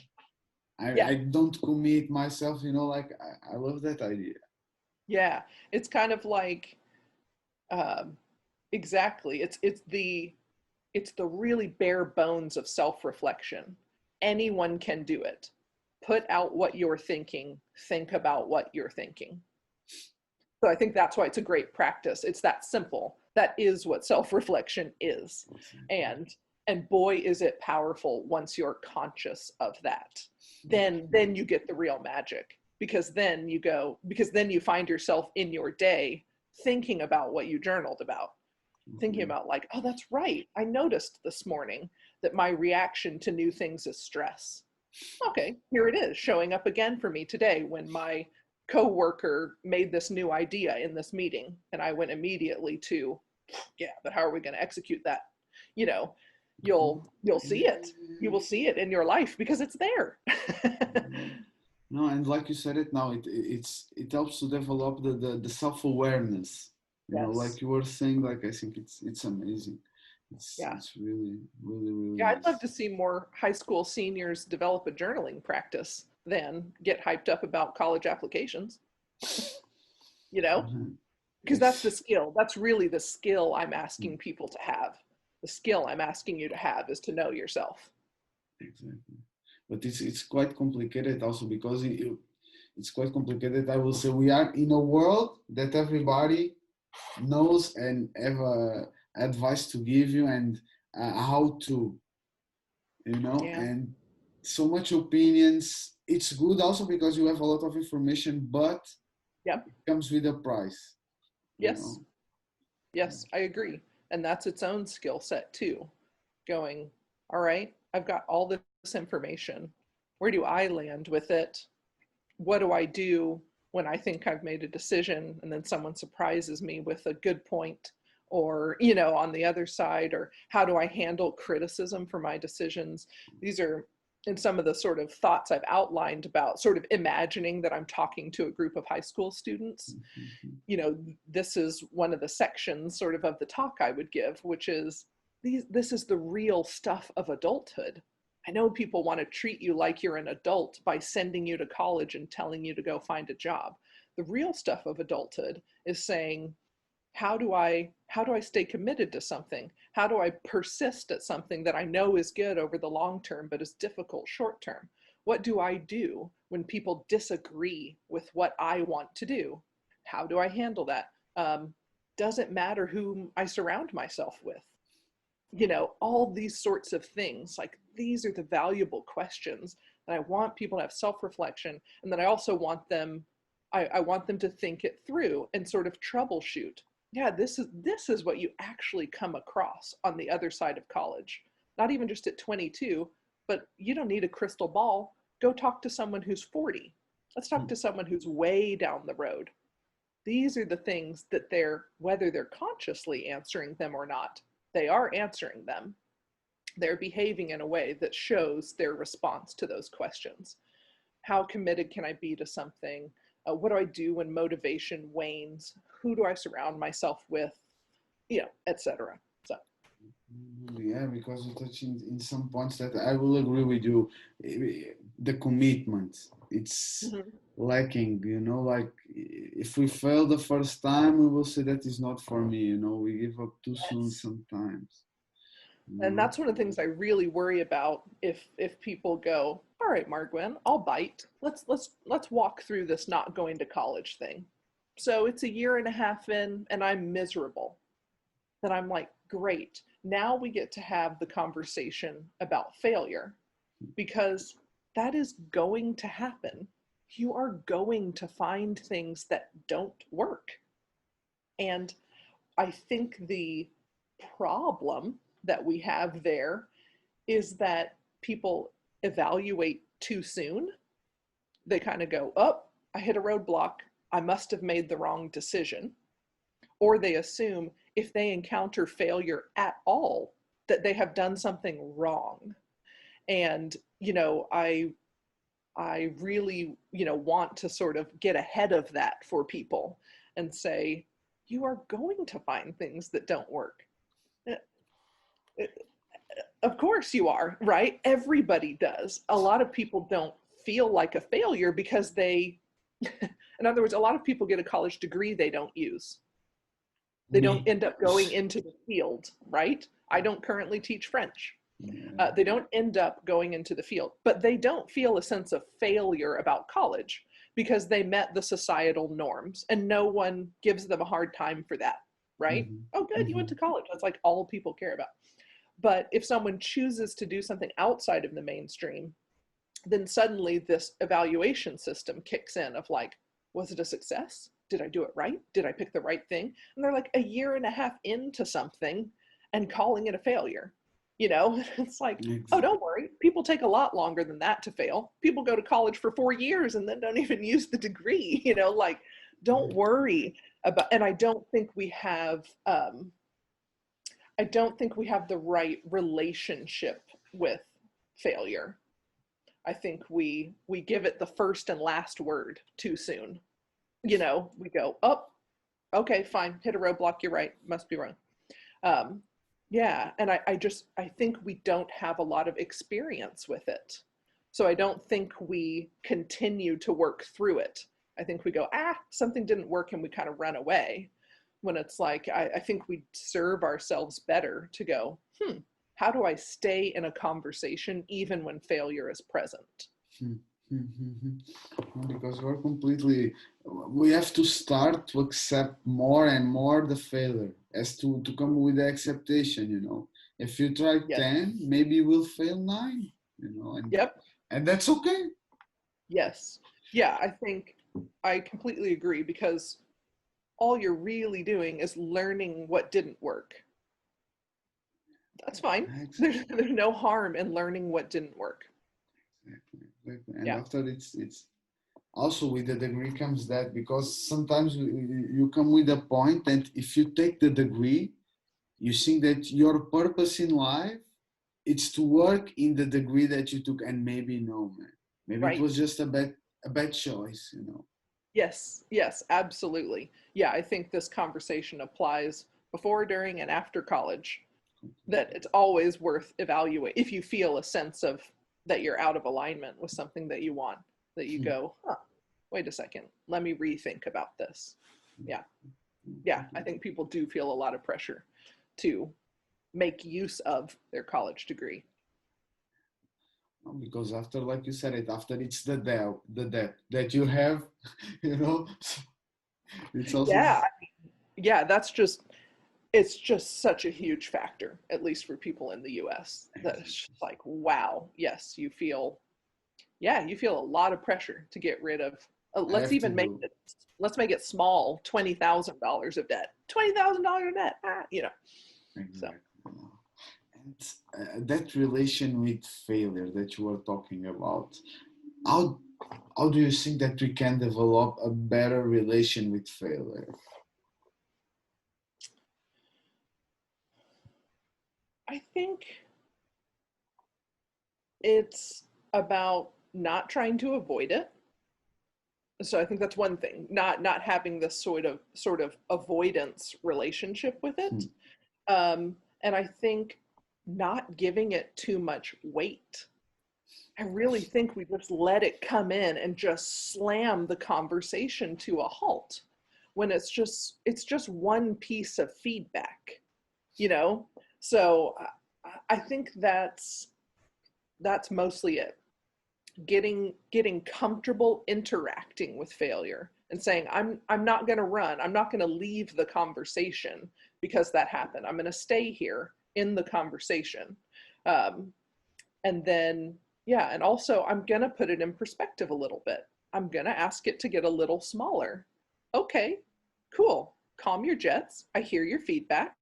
Yeah. I don't commit myself, like I love that idea. Yeah. It's kind of like um, exactly. It's the really bare bones of self-reflection. Anyone can do it. Put out what you're thinking. Think about what you're thinking. So I think that's why it's a great practice. It's that simple. That is what self-reflection is. Exactly. And boy is it powerful once you're conscious of that. Then you get the real magic because then you find yourself in your day thinking about what you journaled about, thinking Mhm. about like, oh, that's right. I noticed this morning that my reaction to new things is stress. Okay, here it is showing up again for me today when my coworker made this new idea in this meeting and I went immediately to, yeah, but how are we going to execute that? You know, Mhm. you'll see it. You Yeah. will see it in your life because it's there. No, and like you said it now, it helps to develop the self-awareness. Like Yes. you were saying, like I think it's amazing. Yeah. It's really, really, really Yeah, I'd love nice. to see more high school seniors develop a journaling practice than get hyped up about college applications, you know? Mhm. Because that's the Ex- skill. That's really the skill I'm asking people to have. The skill I'm asking you to have is to know yourself. Exactly. But it's quite complicated also because it's quite complicated. I will say we are in a world that everybody knows and have advice to give you and how to, Yeah. and so much opinions. It's good also because you have a lot of information, but Yep. it comes with a price, you Yes. know. Yes, I agree. And that's its own skill set too. Going, all right, I've got all this information. Where do I land with it? What do I do when I think I've made a decision and then someone surprises me with a good point, or, on the other side, or how do I handle criticism for my decisions? These are in some of the sort of thoughts I've outlined about sort of imagining that I'm talking to a group of high school students. Mhm. This is one of the sections sort of the talk I would give, which is this is the real stuff of adulthood. I know people want to treat you like you're an adult by sending you to college and telling you to go find a job. The real stuff of adulthood is saying, how do I stay committed to something? How do I persist at something that I know is good over the long term but is difficult short term? What do I do when people disagree with what I want to do? How do I handle that? Doesn't matter whom I surround myself with. All these sorts of things. Like, these are the valuable questions that I want people to have self-reflection, and that I also want them, I want them to think it through and sort of troubleshoot. Yeah, this is what you actually come across on the other side of college. Not even just at 22, but you don't need a crystal ball. Go talk to someone who's 40. Let's talk to someone who's way down the road. These are the things that whether they're consciously answering them or not, they are answering them. They're behaving in a way that shows their response to those questions. How committed can I be to something? What do I do when motivation wanes? Who do I surround myself with? Etc. So, Yeah, because you touch in some points that I will agree with you. The commitment, it's mhm. lacking, like if we fail the first time, we will say that is not for me, we give up too soon Yes. sometimes, And that's one of the things I really worry about. If people go, all right, MarrGwen, I'll bite. Let's walk through this not going to college thing. So it's a year and a half in, and I'm miserable. Then I'm like, great. Now we get to have the conversation about failure, because that is going to happen. You are going to find things that don't work. And I think the problem that we have there is that people evaluate too soon. They kind of go, oh, I hit a roadblock. I must have made the wrong decision. Or they assume if they encounter failure at all, that they have done something wrong. And, I really, want to sort of get ahead of that for people and say, you are going to find things that don't work. Uh, uh, Of course you are, right? Everybody does. A lot of people don't feel like a failure because in other words, a lot of people get a college degree they don't use. They don't me. end up going into the field, right? I don't currently teach French. Yeah. They don't end up going into the field, but they don't feel a sense of failure about college because they met the societal norms, and no one gives them a hard time for that, right? Mhm. Oh, good, you went to Mhm. college. That's like all people care about. But if someone chooses to do something outside of the mainstream, then suddenly this evaluation system kicks in of like, was it a success? Did I do it right? Did I pick the right thing? And they're like a year and a half into something and calling it a failure. It's like, oh, Ex- don't worry. People take a lot longer than that to fail. People go to college for 4 years and then don't even use the degree, like, don't worry about, and I don't think we have the right relationship with failure. I think we give it the first and last word too soon. We go, oh, okay, fine, hit a roadblock. You're right, must be wrong. Um, yeah, and I think we don't have a lot of experience with it, so I don't think we continue to work through it. I think we go, something didn't work, and we kind of run away. when it's like, I think we serve ourselves better to go, how do I stay in a conversation even when failure is present? Hmm, hmm, hmm, hmm. Because we're completely, we have to start to accept more and more the failure as to come with the acceptation, you know. If you try Yes. 10, maybe you will fail 9, you know, Yep. and that's okay. Yes. Yeah, I think I completely agree because all you're really doing is learning what didn't work. That's fine. There's no harm in learning what didn't work. Exactly, exactly. And Yeah. after it's also with the degree comes that, because sometimes you come with a point that if you take the degree, you think that your purpose in life it's to work in the degree that you took, and maybe no, man. Maybe it Right. was just a bad choice, you know. Yes. Yes, absolutely. Yeah, I think this conversation applies before, during, and after college. That it's always worth evaluate if you feel a sense of that you're out of alignment with something that you want, that you go, wait a second, let me rethink about this. Yeah. Yeah, I think people do feel a lot of pressure to make use of their college degree. Because after, like you said it, after it's the debt that you have, you know, it's also. Yeah, yeah, that's just it's just such a huge factor, at least for people in the US, that it's just like, wow, yes, you feel a lot of pressure to get rid of. I Let's have to even make do. it, let's make it small, $20,000 of debt. $20,000 of debt, so. Exactly. And that relation with failure that you were talking about, how how do you think that we can develop a better relation with failure? I think it's about not trying to avoid it. So I think that's one thing, not having this sort of avoidance relationship with Hmm. it. And I think not giving it too much weight. I really think we just let it come in and just slam the conversation to a halt when it's just one piece of feedback, you know? So I think that's mostly it. Getting comfortable interacting with failure and saying, I'm not going to run. I'm not going to leave the conversation because that happened. I'm going to stay here in the conversation. Um, and then, yeah, and also I'm going to put it in perspective a little bit. I'm going to ask it to get a little smaller. Okay, cool. Calm your jets. I hear your feedback.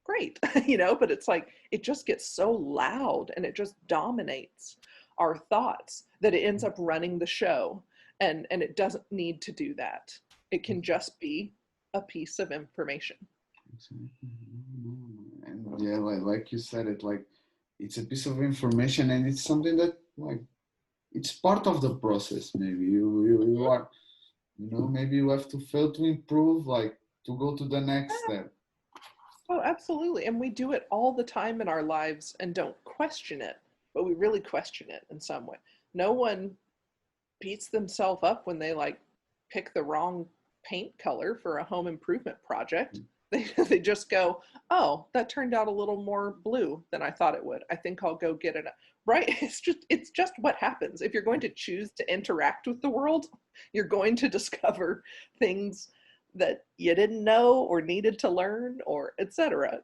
Great. But it's like it just gets so loud and it just dominates our thoughts that it ends up running the show. And it doesn't need to do that. It can just be a piece of information. And yeah, like you said it, like it's a piece of information, and it's something that, like, it's part of the process. Maybe you are, you know, maybe you have to fail to improve, like to go to the next step. Oh, absolutely. And we do it all the time in our lives and don't question it, but we really question it in some way. No one beats themselves up when they like pick the wrong paint color for a home improvement project. They just go, oh, that turned out a little more blue than I thought it would. I think I'll go get it. Right? It's just what happens. If you're going to choose to interact with the world, you're going to discover things that you didn't know or needed to learn or etc.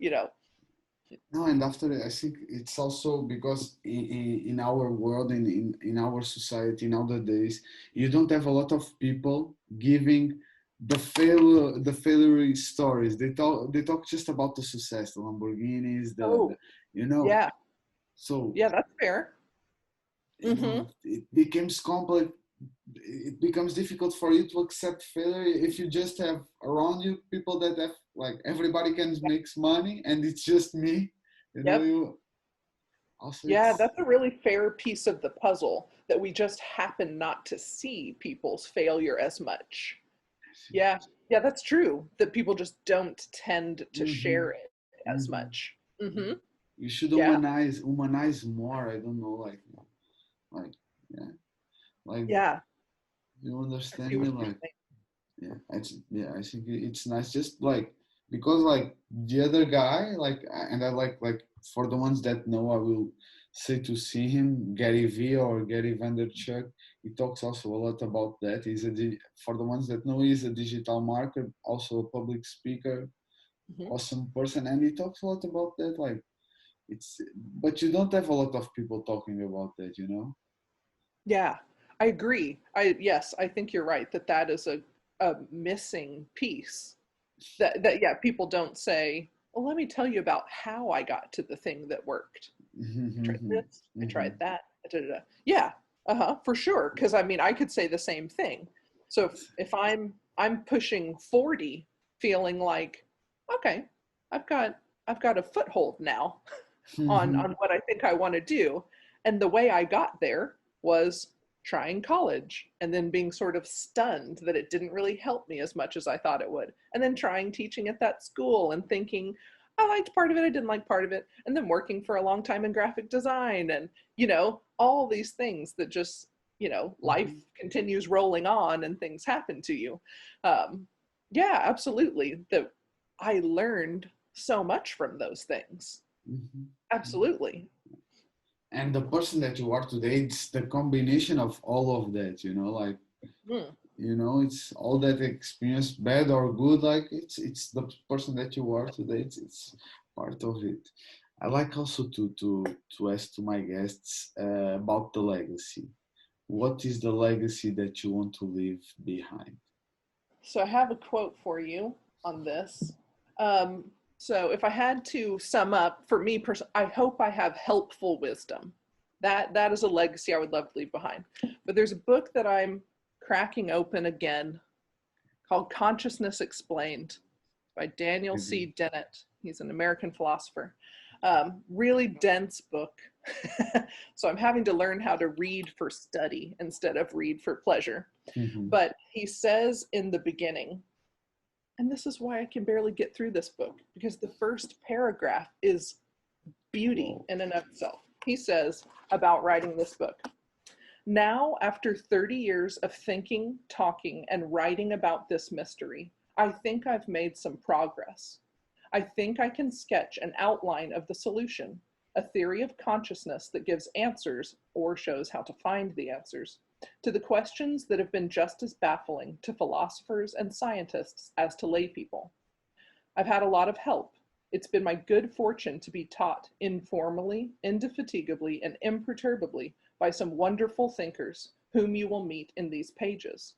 No, and after that, I think it's also because in our world, in our society nowadays, you don't have a lot of people giving the failure stories. They talk just about the success, the Lamborghinis, the Oh, you know. yeah. So, Yeah, that's fair. Mm-hmm. it becomes difficult for you to accept failure if you just have around you people that have, like, everybody can makes money and it's just me, you know. Yep. You also, Yeah, it's that's a really fair piece of the puzzle that we just happen not to see people's failure as much. Yeah, yeah, that's true. That people just don't tend to mm-hmm, share it as mm-hmm. much. Mm-hmm. You should Yeah, humanize more. I don't know, like yeah, like, yeah, you I see understand me, what you're like, saying. yeah, I think it's nice, just like because like the other guy, like, and I like for the ones that know, I will say to see him, Gary V or Gary Vaynerchuk. He talks also a lot about that. For the ones that know, he's a digital marketer, also a public speaker, Mhm. awesome person, and he talks a lot about that. Like it's, but you don't have a lot of people talking about that, you know. Yeah, I agree. Yes, I think you're right that that is a missing piece. That yeah, people don't say, well, let me tell you about how I got to the thing that worked. I tried Mm-hmm. this, I tried that. Da, da, da. Yeah, for sure. Because I mean, I could say the same thing. So if I'm pushing 40, feeling like, okay, I've got I've got a foothold now on what I think I want to do. And the way I got there was trying college and then being sort of stunned that it didn't really help me as much as I thought it would. And then trying teaching at that school and thinking I liked part of it, I didn't like part of it. And then working for a long time in graphic design and, all these things that just, life continues rolling on and things happen to you. Um, yeah, absolutely. That I learned so much from those things. Absolutely. And the person that you are today, it's the combination of all of that, like, Mm. it's all that experience, bad or good, like it's the person that you are today. It's part of it. I like also to ask to my guests about the legacy. What is the legacy that you want to leave behind? So I have a quote for you on this. Um, so if I had to sum up, for me, I hope I have helpful wisdom. That is a legacy I would love to leave behind. But there's a book that I'm cracking open again called Consciousness Explained by Daniel Maybe. C. Dennett. He's an American philosopher. Really dense book. So I'm having to learn how to read for study instead of read for pleasure. Mhm. But he says in the beginning, and this is why I can barely get through this book, because the first paragraph is beauty Wow. in and of itself. He says about writing this book, now, after 30 years of thinking, talking, and writing about this mystery, I think I've made some progress. I think I can sketch an outline of the solution, a theory of consciousness that gives answers, or shows how to find the answers, to the questions that have been just as baffling to philosophers and scientists as to laypeople. I've had a lot of help. It's been my good fortune to be taught informally, indefatigably, and imperturbably by some wonderful thinkers whom you will meet in these pages.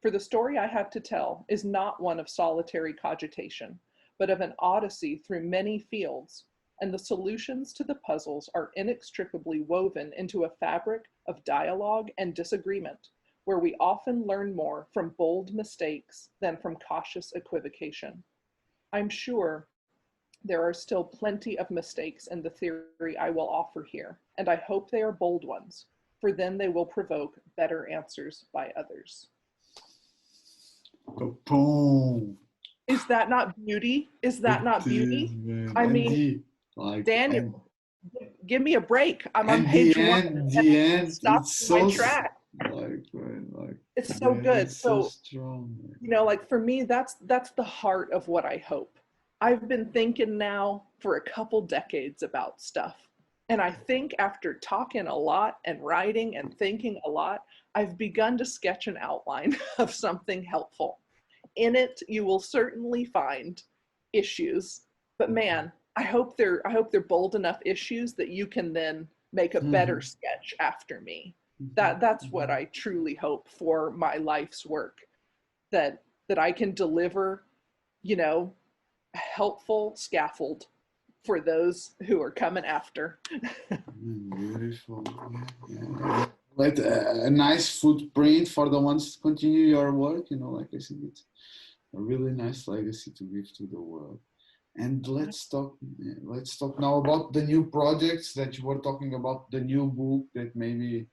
For the story I have to tell is not one of solitary cogitation, but of an odyssey through many fields, and the solutions to the puzzles are inextricably woven into a fabric of dialogue and disagreement, where we often learn more from bold mistakes than from cautious equivocation. I'm sure there are still plenty of mistakes in the theory I will offer here, and I hope they are bold ones, for then they will provoke better answers by others. Boom. Is that not beauty? Is that It not is, beauty? man. I And mean, the like Daniel, give me a break. I'm on and page one and the it end, stopped it's in my so track. like, man, like It's the so end good. is so So strong, man. like for me, that's the heart of what I hope. I've been thinking now for a couple decades about stuff. And I think after talking a lot and writing and thinking a lot, I've begun to sketch an outline of something helpful. In it, you will certainly find issues, but man, I hope they're bold enough issues that you can then make a better Mhm, sketch after me. mhm, That's what mhm. I truly hope for my life's work, that I can deliver, you know, a helpful scaffold for those who are coming after. Beautiful. Yeah, yeah. Let a nice footprint for the ones to continue your work. Like I think it's a really nice legacy to give to the world. And let's talk now about the new projects that you were talking about, the new book that maybe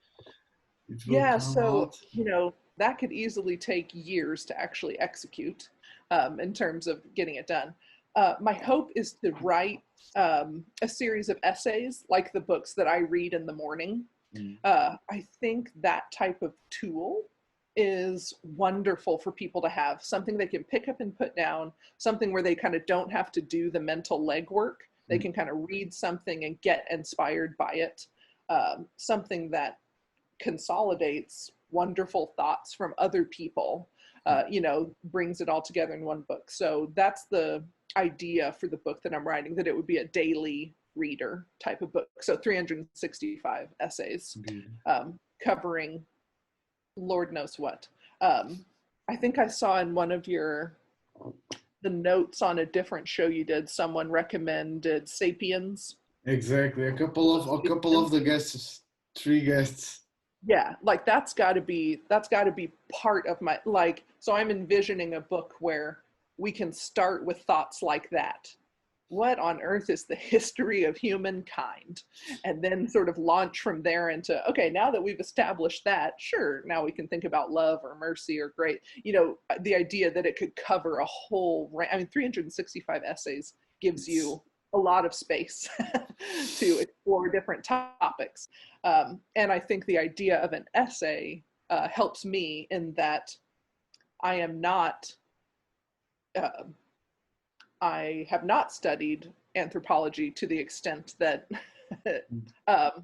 it will Yeah, come so, out. that could easily take years to actually execute in terms of getting it done. My hope is to write a series of essays like the books that I read in the morning. Mm. I think that type of tool is wonderful for people to have, something they can pick up and put down, something where they kind of don't have to do the mental legwork. They can kind of read something and get inspired by it. Something that consolidates wonderful thoughts from other people, brings it all together in one book. So that's the idea for the book that I'm writing, that it would be a daily reader type of book. So 365 essays, covering Lord knows what. I think I saw in one of the notes on a different show you did, someone recommended Sapiens. Exactly. A couple of the guests, 3 guests. Yeah, like that's got to be part of my, like, so I'm envisioning a book where we can start with thoughts like that. What on earth is the history of humankind? And then sort of launch from there into, okay, now that we've established that, sure, now we can think about love or mercy or great. The idea that it could cover a whole, 365 essays gives you a lot of space to explore different topics. And I think the idea of an essay helps me in that I am not, I have not studied anthropology to the extent that,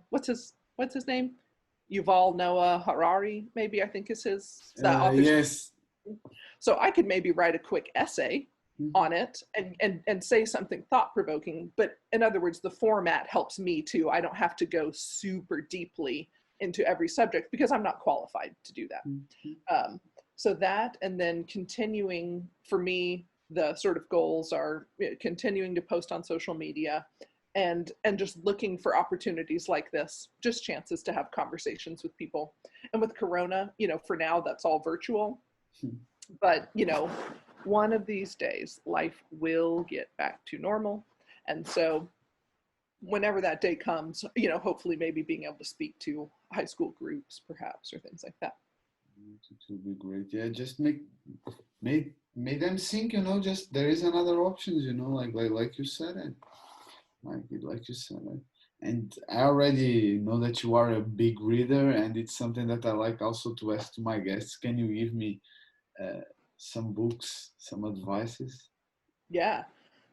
what's his name? Yuval Noah Harari, maybe, I think is his, the author's Yes. name. So I could maybe write a quick essay on it and say something thought-provoking, but in other words, the format helps me too. I don't have to go super deeply into every subject because I'm not qualified to do that. So that, and then continuing, for me, the sort of goals are continuing to post on social media and just looking for opportunities like this, just chances to have conversations with people. And with Corona, for now, that's all virtual. But, one of these days, life will get back to normal. And so whenever that day comes, hopefully maybe being able to speak to high school groups, perhaps, or things like that. It will be great. Yeah, just make them think, just there is another options, like you said it. Like you said it. And I already know that you are a big reader, and it's something that I like also to ask to my guests. Can you give me some books, some advices? Yeah.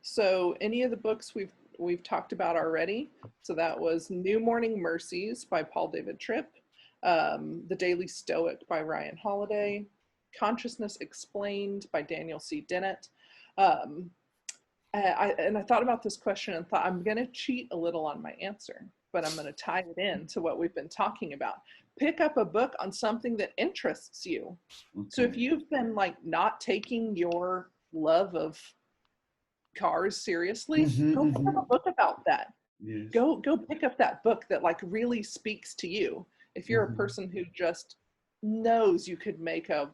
So any of the books we've talked about already. So that was New Morning Mercies by Paul David Tripp, The Daily Stoic by Ryan Holiday, Consciousness Explained by Daniel C. Dennett. I thought about this question and thought I'm going to cheat a little on my answer, but I'm going to tie it in to what we've been talking about. Pick up a book on something that interests you. Okay. So if you've been not taking your love of cars seriously, go pick up a book about that. Yes. Go pick up that book that really speaks to you. If you're a person who just knows you could make a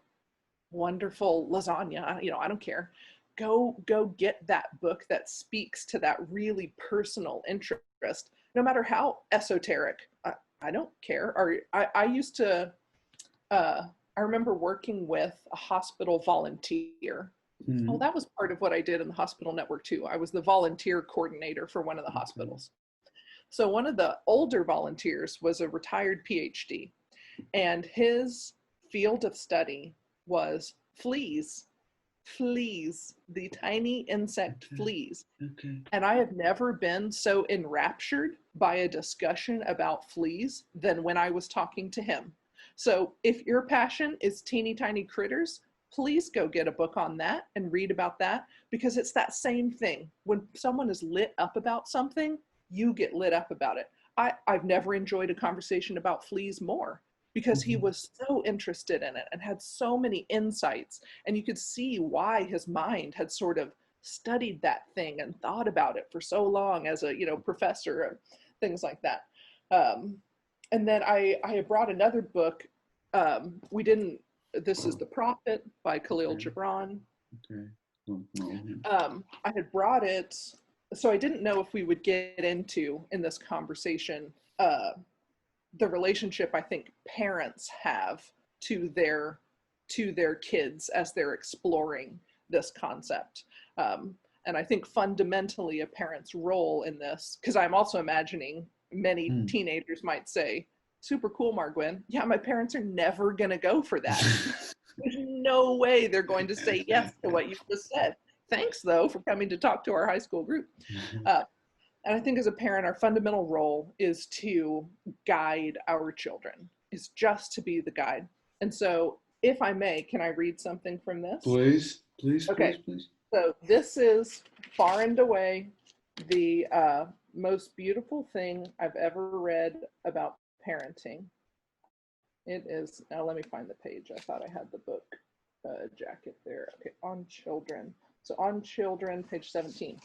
wonderful lasagna, I don't care. Go get that book that speaks to that really personal interest, no matter how esoteric. I don't care. Or I used to, I remember working with a hospital volunteer. Oh, that was part of what I did in the hospital network too. I was the volunteer coordinator for one of the hospitals. So one of the older volunteers was a retired PhD, and his field of study was fleas, the tiny insect fleas. And I have never been so enraptured by a discussion about fleas than when I was talking to him. So if your passion is teeny tiny critters, please go get a book on that and read about that, because it's that same thing. When someone is lit up about something, you get lit up about it. I've never enjoyed a conversation about fleas more, because he was so interested in it and had so many insights, and you could see why his mind had sort of studied that thing and thought about it for so long as a professor and things like that. And then I had brought another book. This is The Prophet by Khalil Gibran. I had brought it, so I didn't know if we would get into in this conversation the relationship I think parents have to their kids as they're exploring this concept. And I think fundamentally a parent's role in this, because I'm also imagining many teenagers might say, super cool, MarrGwen. Yeah, my parents are never going to go for that. There's no way they're going to say yes to what you just said. Thanks, though, for coming to talk to our high school group. Uh, and I think as a parent, our fundamental role is to guide our children, is just to be the guide. And so, if I may, can I read something from this? Please, please, Okay, please, please. so this is far and away the most beautiful thing I've ever read about parenting. It is, now let me find the page. I thought I had the book jacket there. Okay, on children. So on children, page 17.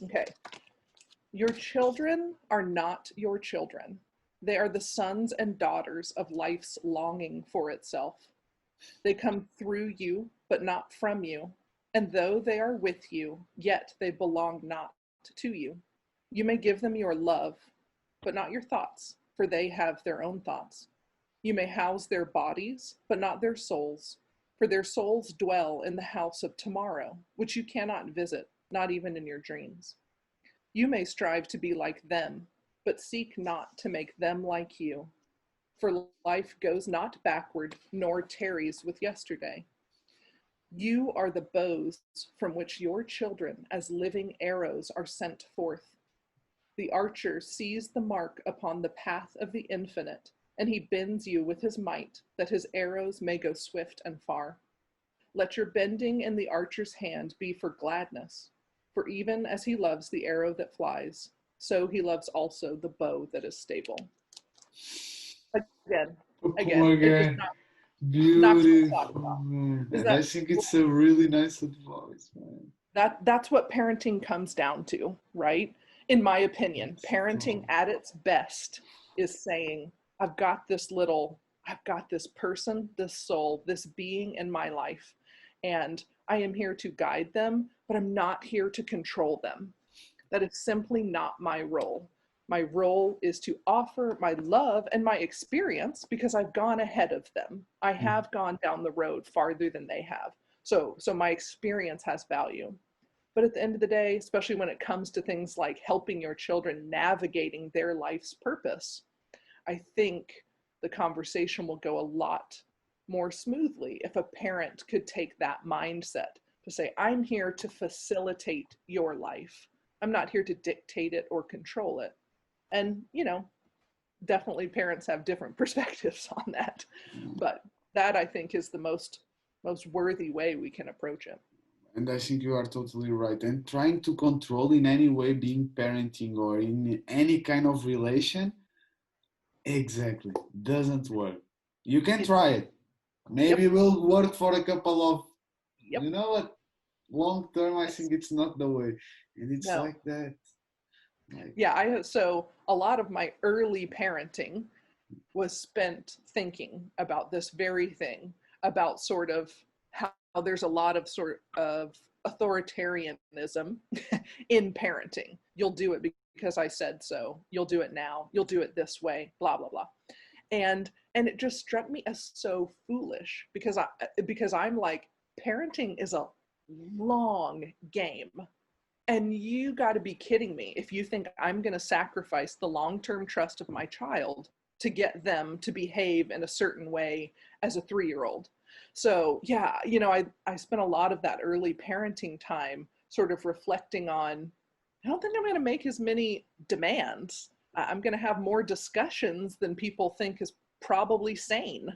Okay, your children are not your children. They are the sons and daughters of life's longing for itself. They come through you, but not from you. And though they are with you, yet they belong not to you. You may give them your love, but not your thoughts, for they have their own thoughts. You may house their bodies, but not their souls, for their souls dwell in the house of tomorrow, which you cannot visit, not even in your dreams. You may strive to be like them, but seek not to make them like you, for life goes not backward, nor tarries with yesterday. You are the bows from which your children, as living arrows, are sent forth. The archer sees the mark upon the path of the infinite, and he bends you with his might, that his arrows may go swift and far. Let your bending in the archer's hand be for gladness, for even as he loves the arrow that flies, so he loves also the bow that is stable. Again, Oh again, my it's just God. not so thought Beautiful, about. man. Is And I that think it's a really nice advice, man. that's what parenting comes down to, right? In my opinion, It's parenting true. at its best is saying, I've got this person, this soul, this being in my life, and I am here to guide them, but I'm not here to control them. That is simply not my role. My role is to offer my love and my experience because I've gone ahead of them. I have gone down the road farther than they have. So my experience has value. But at the end of the day, especially when it comes to things like helping your children navigating their life's purpose, I think the conversation will go a lot more smoothly if a parent could take that mindset to say, I'm here to facilitate your life. I'm not here to dictate it or control it. And, definitely parents have different perspectives on that. But that I think is the most worthy way we can approach it. And I think you are totally right. And trying to control in any way, being parenting or in any kind of relation, exactly, doesn't work. You can It, try it. Maybe yep, it will work for a couple of, yep. you know what, long term, I Yes. think it's not the way. And it's No. like that. Like, Yeah, so a lot of my early parenting was spent thinking about this very thing, about sort of how there's a lot of sort of authoritarianism in parenting. You'll do it because I said so. You'll do it now. You'll do it this way, blah blah blah. And it just struck me as so foolish because I'm like, parenting is a long game. And you got to be kidding me if you think I'm going to sacrifice the long term trust of my child to get them to behave in a certain way as a 3-year-old. So, yeah, I spent a lot of that early parenting time sort of reflecting on, I don't think I'm going to make as many demands. I'm going to have more discussions than people think is probably sane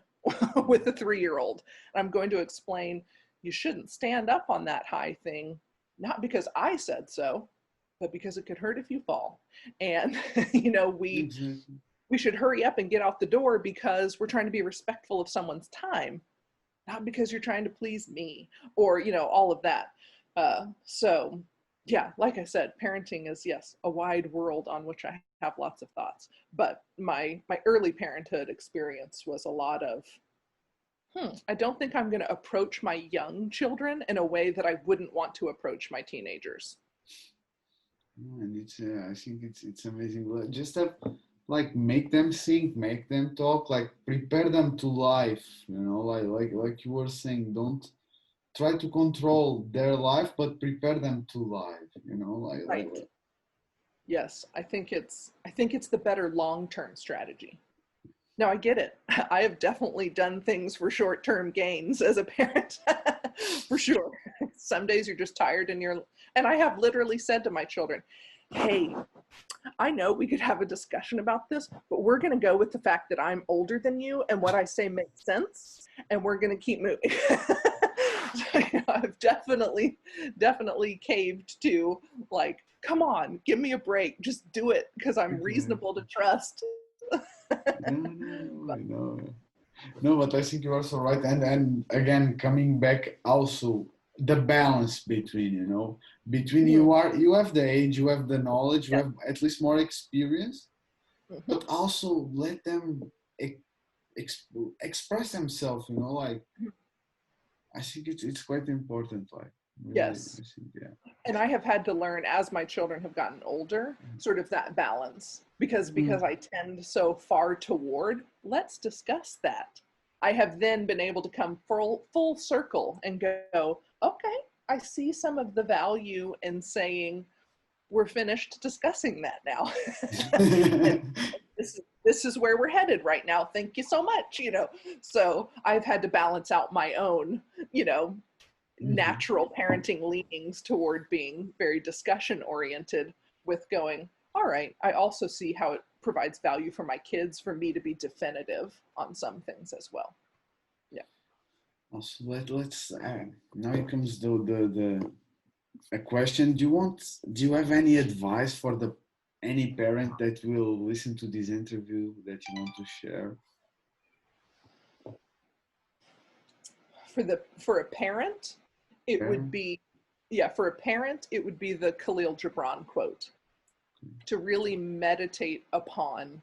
with a 3-year-old. I'm going to explain you shouldn't stand up on that high thing, not because I said so, but because it could hurt if you fall. And we exactly. we should hurry up and get out the door because we're trying to be respectful of someone's time, not because you're trying to please me or all of that. So yeah, like I said, parenting is, yes, a wide world on which I have lots of thoughts. But my early parenthood experience was a lot of I don't think I'm going to approach my young children in a way that I wouldn't want to approach my teenagers. And it's I think it's amazing. Just have like make them think, make them talk, like prepare them to life. Like you were saying, don't try to control their life, but prepare them to life. Right. Yes, I think it's the better long-term strategy. No, I get it. I have definitely done things for short-term gains as a parent, for sure. Some days you're just tired and I have literally said to my children, hey, I know we could have a discussion about this, but we're going to go with the fact that I'm older than you and what I say makes sense, and we're going to keep moving. So, I've definitely caved to, like, come on, give me a break. Just do it because I'm Okay. reasonable to trust. No, no, I know. No, but I think you're also right. And again, coming back also the balance between, between Mhm, you have the age, you have the knowledge, you yeah, have at least more experience, mhm, but also let them ex- express themselves, like mhm. I think it's quite important, like really, I Yes. think, yeah. And I have had to learn as my children have gotten older, sort of that balance, because Mm, I tend so far toward, let's discuss that. I have then been able to come full circle and go, okay, I see some of the value in saying we're finished discussing that now. And this is where we're headed right now. Thank you so much. So I've had to balance out my own, you know, mhm. natural parenting leanings toward being very discussion oriented with going, all right, I also see how it provides value for my kids for me to be definitive on some things as well. Yeah. Also, let's now it comes the a question. Do you have any advice for the any parent that will listen to this interview that you want to share? For a parent, it would Parent? be yeah, for a parent, it would be the Khalil Gibran quote, to really meditate upon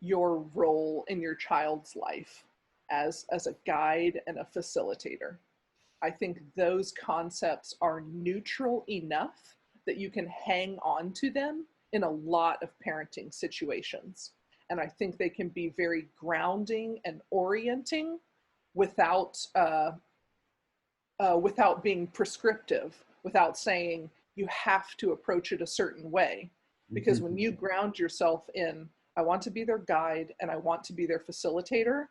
your role in your child's life as a guide and a facilitator. I think those concepts are neutral enough that you can hang on to them in a lot of parenting situations. And I think they can be very grounding and orienting without without being prescriptive, without saying you have to approach it a certain way. Because when Mhm. you ground yourself in, I want to be their guide and I want to be their facilitator,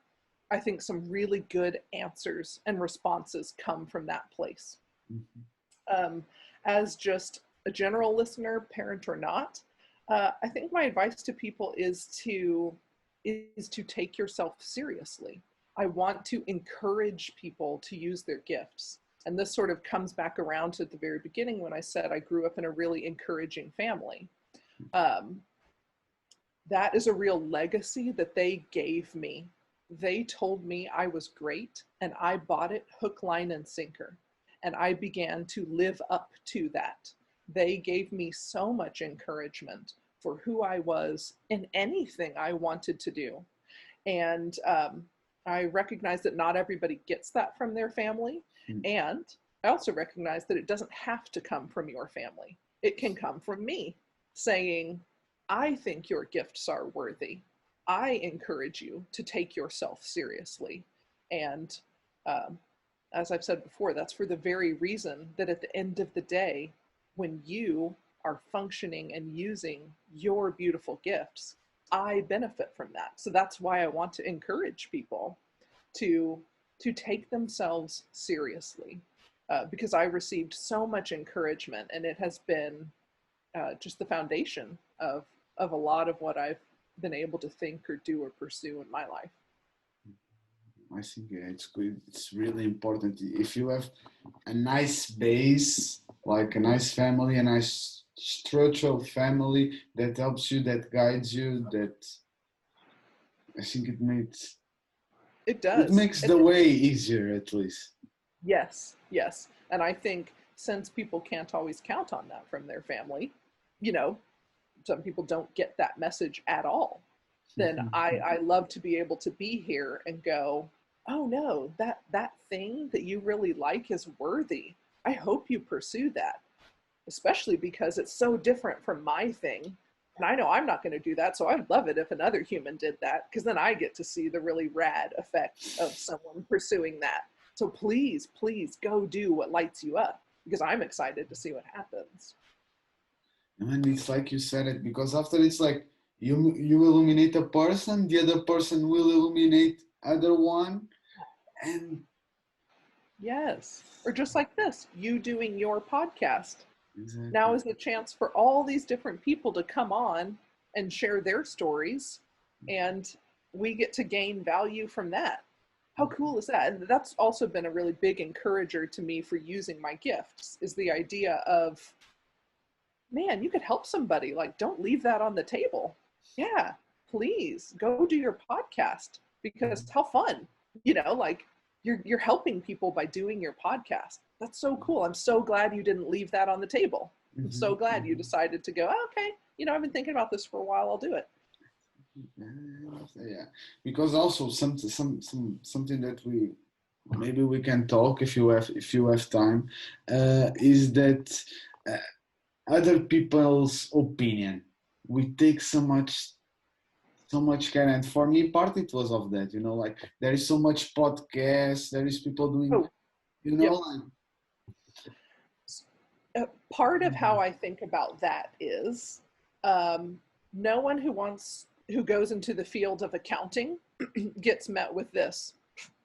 I think some really good answers and responses come from that place. Mhm. Um, as just a general listener, parent or not, I think my advice to people is to take yourself seriously. I want to encourage people to use their gifts. And this sort of comes back around to the very beginning when I said I grew up in a really encouraging family. Um, that is a real legacy that they gave me. They told me I was great, and I bought it hook, line, and sinker. And I began to live up to that. They gave me so much encouragement for who I was in anything I wanted to do. And I recognize that not everybody gets that from their family. Mhm. And I also recognize that it doesn't have to come from your family, it can come from me saying, I think your gifts are worthy. I encourage you to take yourself seriously. And um, as I've said before, that's for the very reason that at the end of the day, when you are functioning and using your beautiful gifts, I benefit from that. So that's why I want to encourage people to to take themselves seriously, because I received so much encouragement, and it has been just the foundation of a lot of what I've been able to think or do or pursue in my life. I think yeah, it's good. It's really important. If you have a nice base, like a nice family, a nice structural family that helps you, that guides you, that I think It it does. makes the way easier at least. Yes, yes. And I think since people can't always count on that from their family, you know, some people don't get that message at all, then I love to be able to be here and go, oh no, that thing that you really like is worthy. I hope you pursue that, especially because it's so different from my thing. And I know I'm not going to do that. So I'd love it if another human did that, because then I get to see the really rad effects of someone pursuing that. So please, please go do what lights you up, because I'm excited to see what happens. And it's like you said it because after it's like You illuminate a person, the other person will illuminate other one, and Yes. Or just like this, you doing your podcast. Now exactly. is the chance for all these different people to come on and share their stories, and we get to gain value from that. How cool is that? And that's also been a really big encourager to me for using my gifts, is the idea of, man, you could help somebody. Like, don't leave that on the table. Yeah, please go do your podcast, because how fun, like you're helping people by doing your podcast. That's so cool. I'm so glad you didn't leave that on the table. I'm Mhm, so glad you mhm. decided to go, oh, okay, I've been thinking about this for a while. I'll do it. Yeah, because also something that we maybe we can talk if you have time, is that uh, other people's opinion. We take so much care, and for me, part it was of that. Like there is so much podcast, there is people doing, Oh, yep. like. Part of how Mhm, I think about that is, um, no one who goes into the field of accounting gets met with this.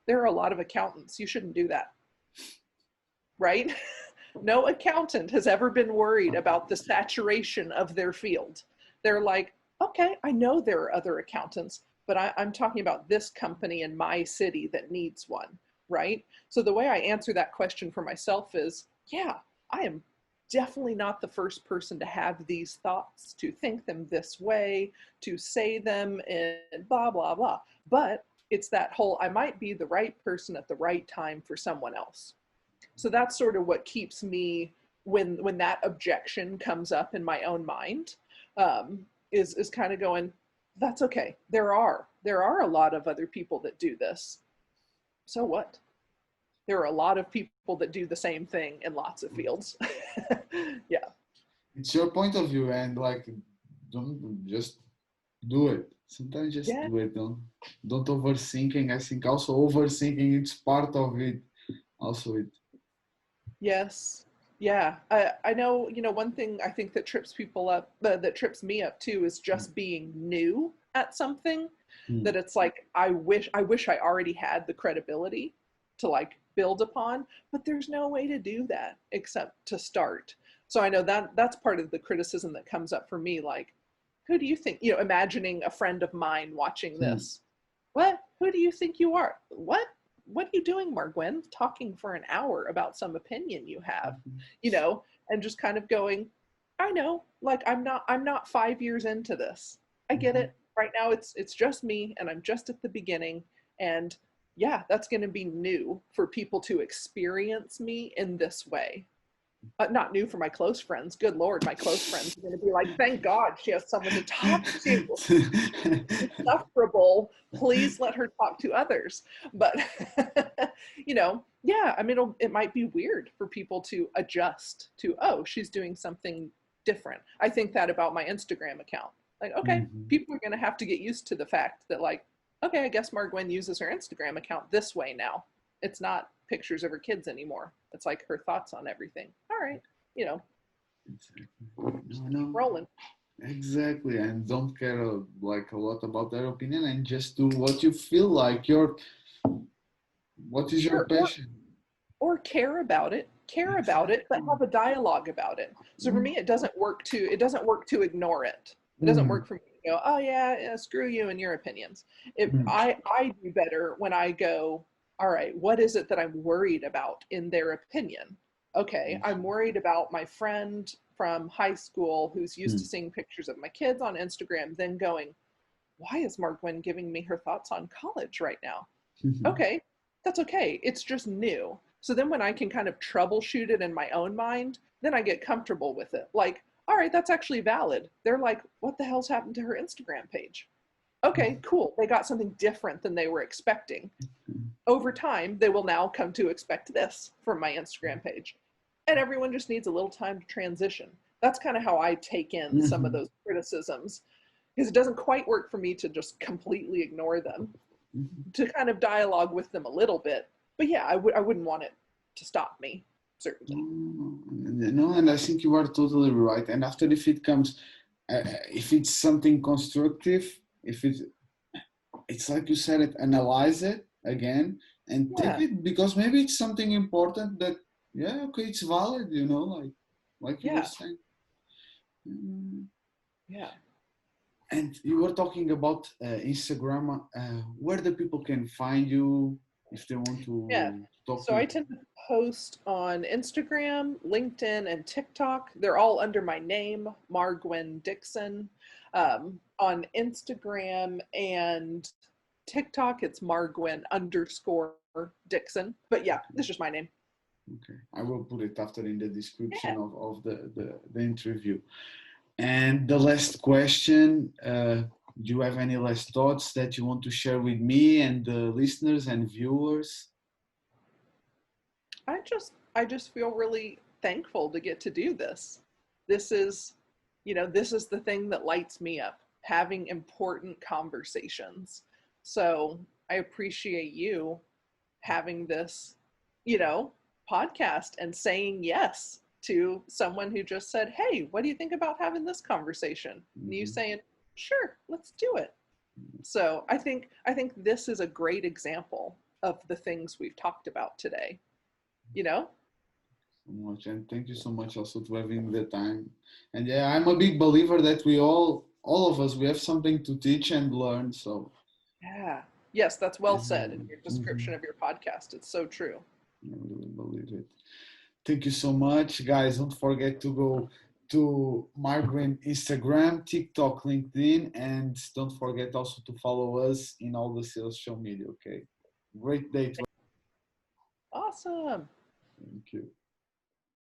There are a lot of accountants. You shouldn't do that, right? No accountant has ever been worried about the saturation of their field. They're like, okay, I know there are other accountants, but I'm talking about this company in my city that needs one, right? So the way I answer that question for myself is, yeah, I am definitely not the first person to have these thoughts, to think them this way, to say them, and blah, blah, blah. But it's that whole, I might be the right person at the right time for someone else. So that's sort of what keeps me, when that objection comes up in my own mind, is kind of going, that's okay. There are a lot of other people that do this. So what? There are a lot of people that do the same thing in lots of fields. Yeah. it's your point of view, and like don't just do it. Sometimes just Yeah. do it. Don't overthinking. I think also overthinking it's part of it. Also, it. Yes. Yeah. I know, one thing I think that trips people up, that trips me up too, is just being new at something. Mm, That it's like, I wish I already had the credibility to like build upon, but there's no way to do that except to start. So I know that that's part of the criticism that comes up for me, like, who do you think, imagining a friend of mine watching mm, this, what, who do you think you are? What are you doing, MarrGwen, talking for an hour about some opinion you have, mhm, and just kind of going, I know, like, I'm not 5 years into this. I get mhm. it. Right now it's just me, and I'm just at the beginning. And yeah, that's going to be new for people to experience me in this way. Not new for my close friends. Good Lord, my close friends are going to be like, thank God she has someone to talk to. Insufferable. Please let her talk to others. But, yeah, I mean, it might be weird for people to adjust to, oh, she's doing something different. I think that about my Instagram account. Like, okay, Mhm. people are going to have to get used to the fact that, like, okay, I guess MarrGwen uses her Instagram account this way now. It's not pictures of her kids anymore. It's like her thoughts on everything. All right, Exactly. just No, keep no, rolling. exactly. And don't care like a lot about their opinion, and just do what you feel like. What is your Sure. Or passion? care about it, but Exactly. have a dialogue about it. So for Mm, me, it doesn't work to ignore it. It doesn't mm, work for me to go, oh yeah, yeah, screw you and your opinions. If mm, I do better when I go, all right, what is it that I'm worried about in their opinion? Okay, I'm worried about my friend from high school who's used to mm, seeing pictures of my kids on Instagram, then going, why is MarrGwen giving me her thoughts on college right now? mhm, Okay, that's okay. It's just new. So then when I can kind of troubleshoot it in my own mind, then I get comfortable with it. Like, all right, that's actually valid. They're like, what the hell's happened to her Instagram page? Okay, cool. They got something different than they were expecting. Over time, they will now come to expect this from my Instagram page. And everyone just needs a little time to transition. That's kind of how I take in some of mhm, those criticisms, because it doesn't quite work for me to just completely ignore them, mhm. to kind of dialogue with them a little bit. But yeah, I wouldn't want it to stop me, certainly. No, no, and I think you are totally right. And after, if it comes, if it's something constructive, if it's like you said it, analyze it again and take Yeah, it, because maybe it's something important that, yeah, okay, it's valid, you know, like you were yeah, saying. Mm. yeah, And you were talking about Instagram, where the people can find you if they want yeah. to talk So with I tend to post on Instagram, LinkedIn, and TikTok. They're all under my name, MarrGwen Dickson. On Instagram and TikTok, it's MarrGwen_Dickson. But yeah, you? it's just my name. Okay, I will put it after in the description Yeah. of the interview. And the last question, do you have any last thoughts that you want to share with me and the listeners and viewers? I just feel really thankful to get to do this. This is, this is the thing that lights me up, having important conversations. So I appreciate you having this, you know, podcast and saying yes to someone who just said, "Hey, what do you think about having this conversation?" And you Mhm. saying, "Sure, let's do it." So I think this is a great example of the things we've talked about today. You know? So much, and thank you so much also to having the time. And yeah, I'm a big believer that we all of us, we have something to teach and learn. So Yeah. Yes, that's well said in everyone. your Mhm. description of your podcast. It's so true. I really believe it. Thank you so much, guys. Don't forget to go to MarrGwen Instagram, TikTok, LinkedIn, and don't forget also to follow us in all the social media. Okay. Great day to Awesome. thank you.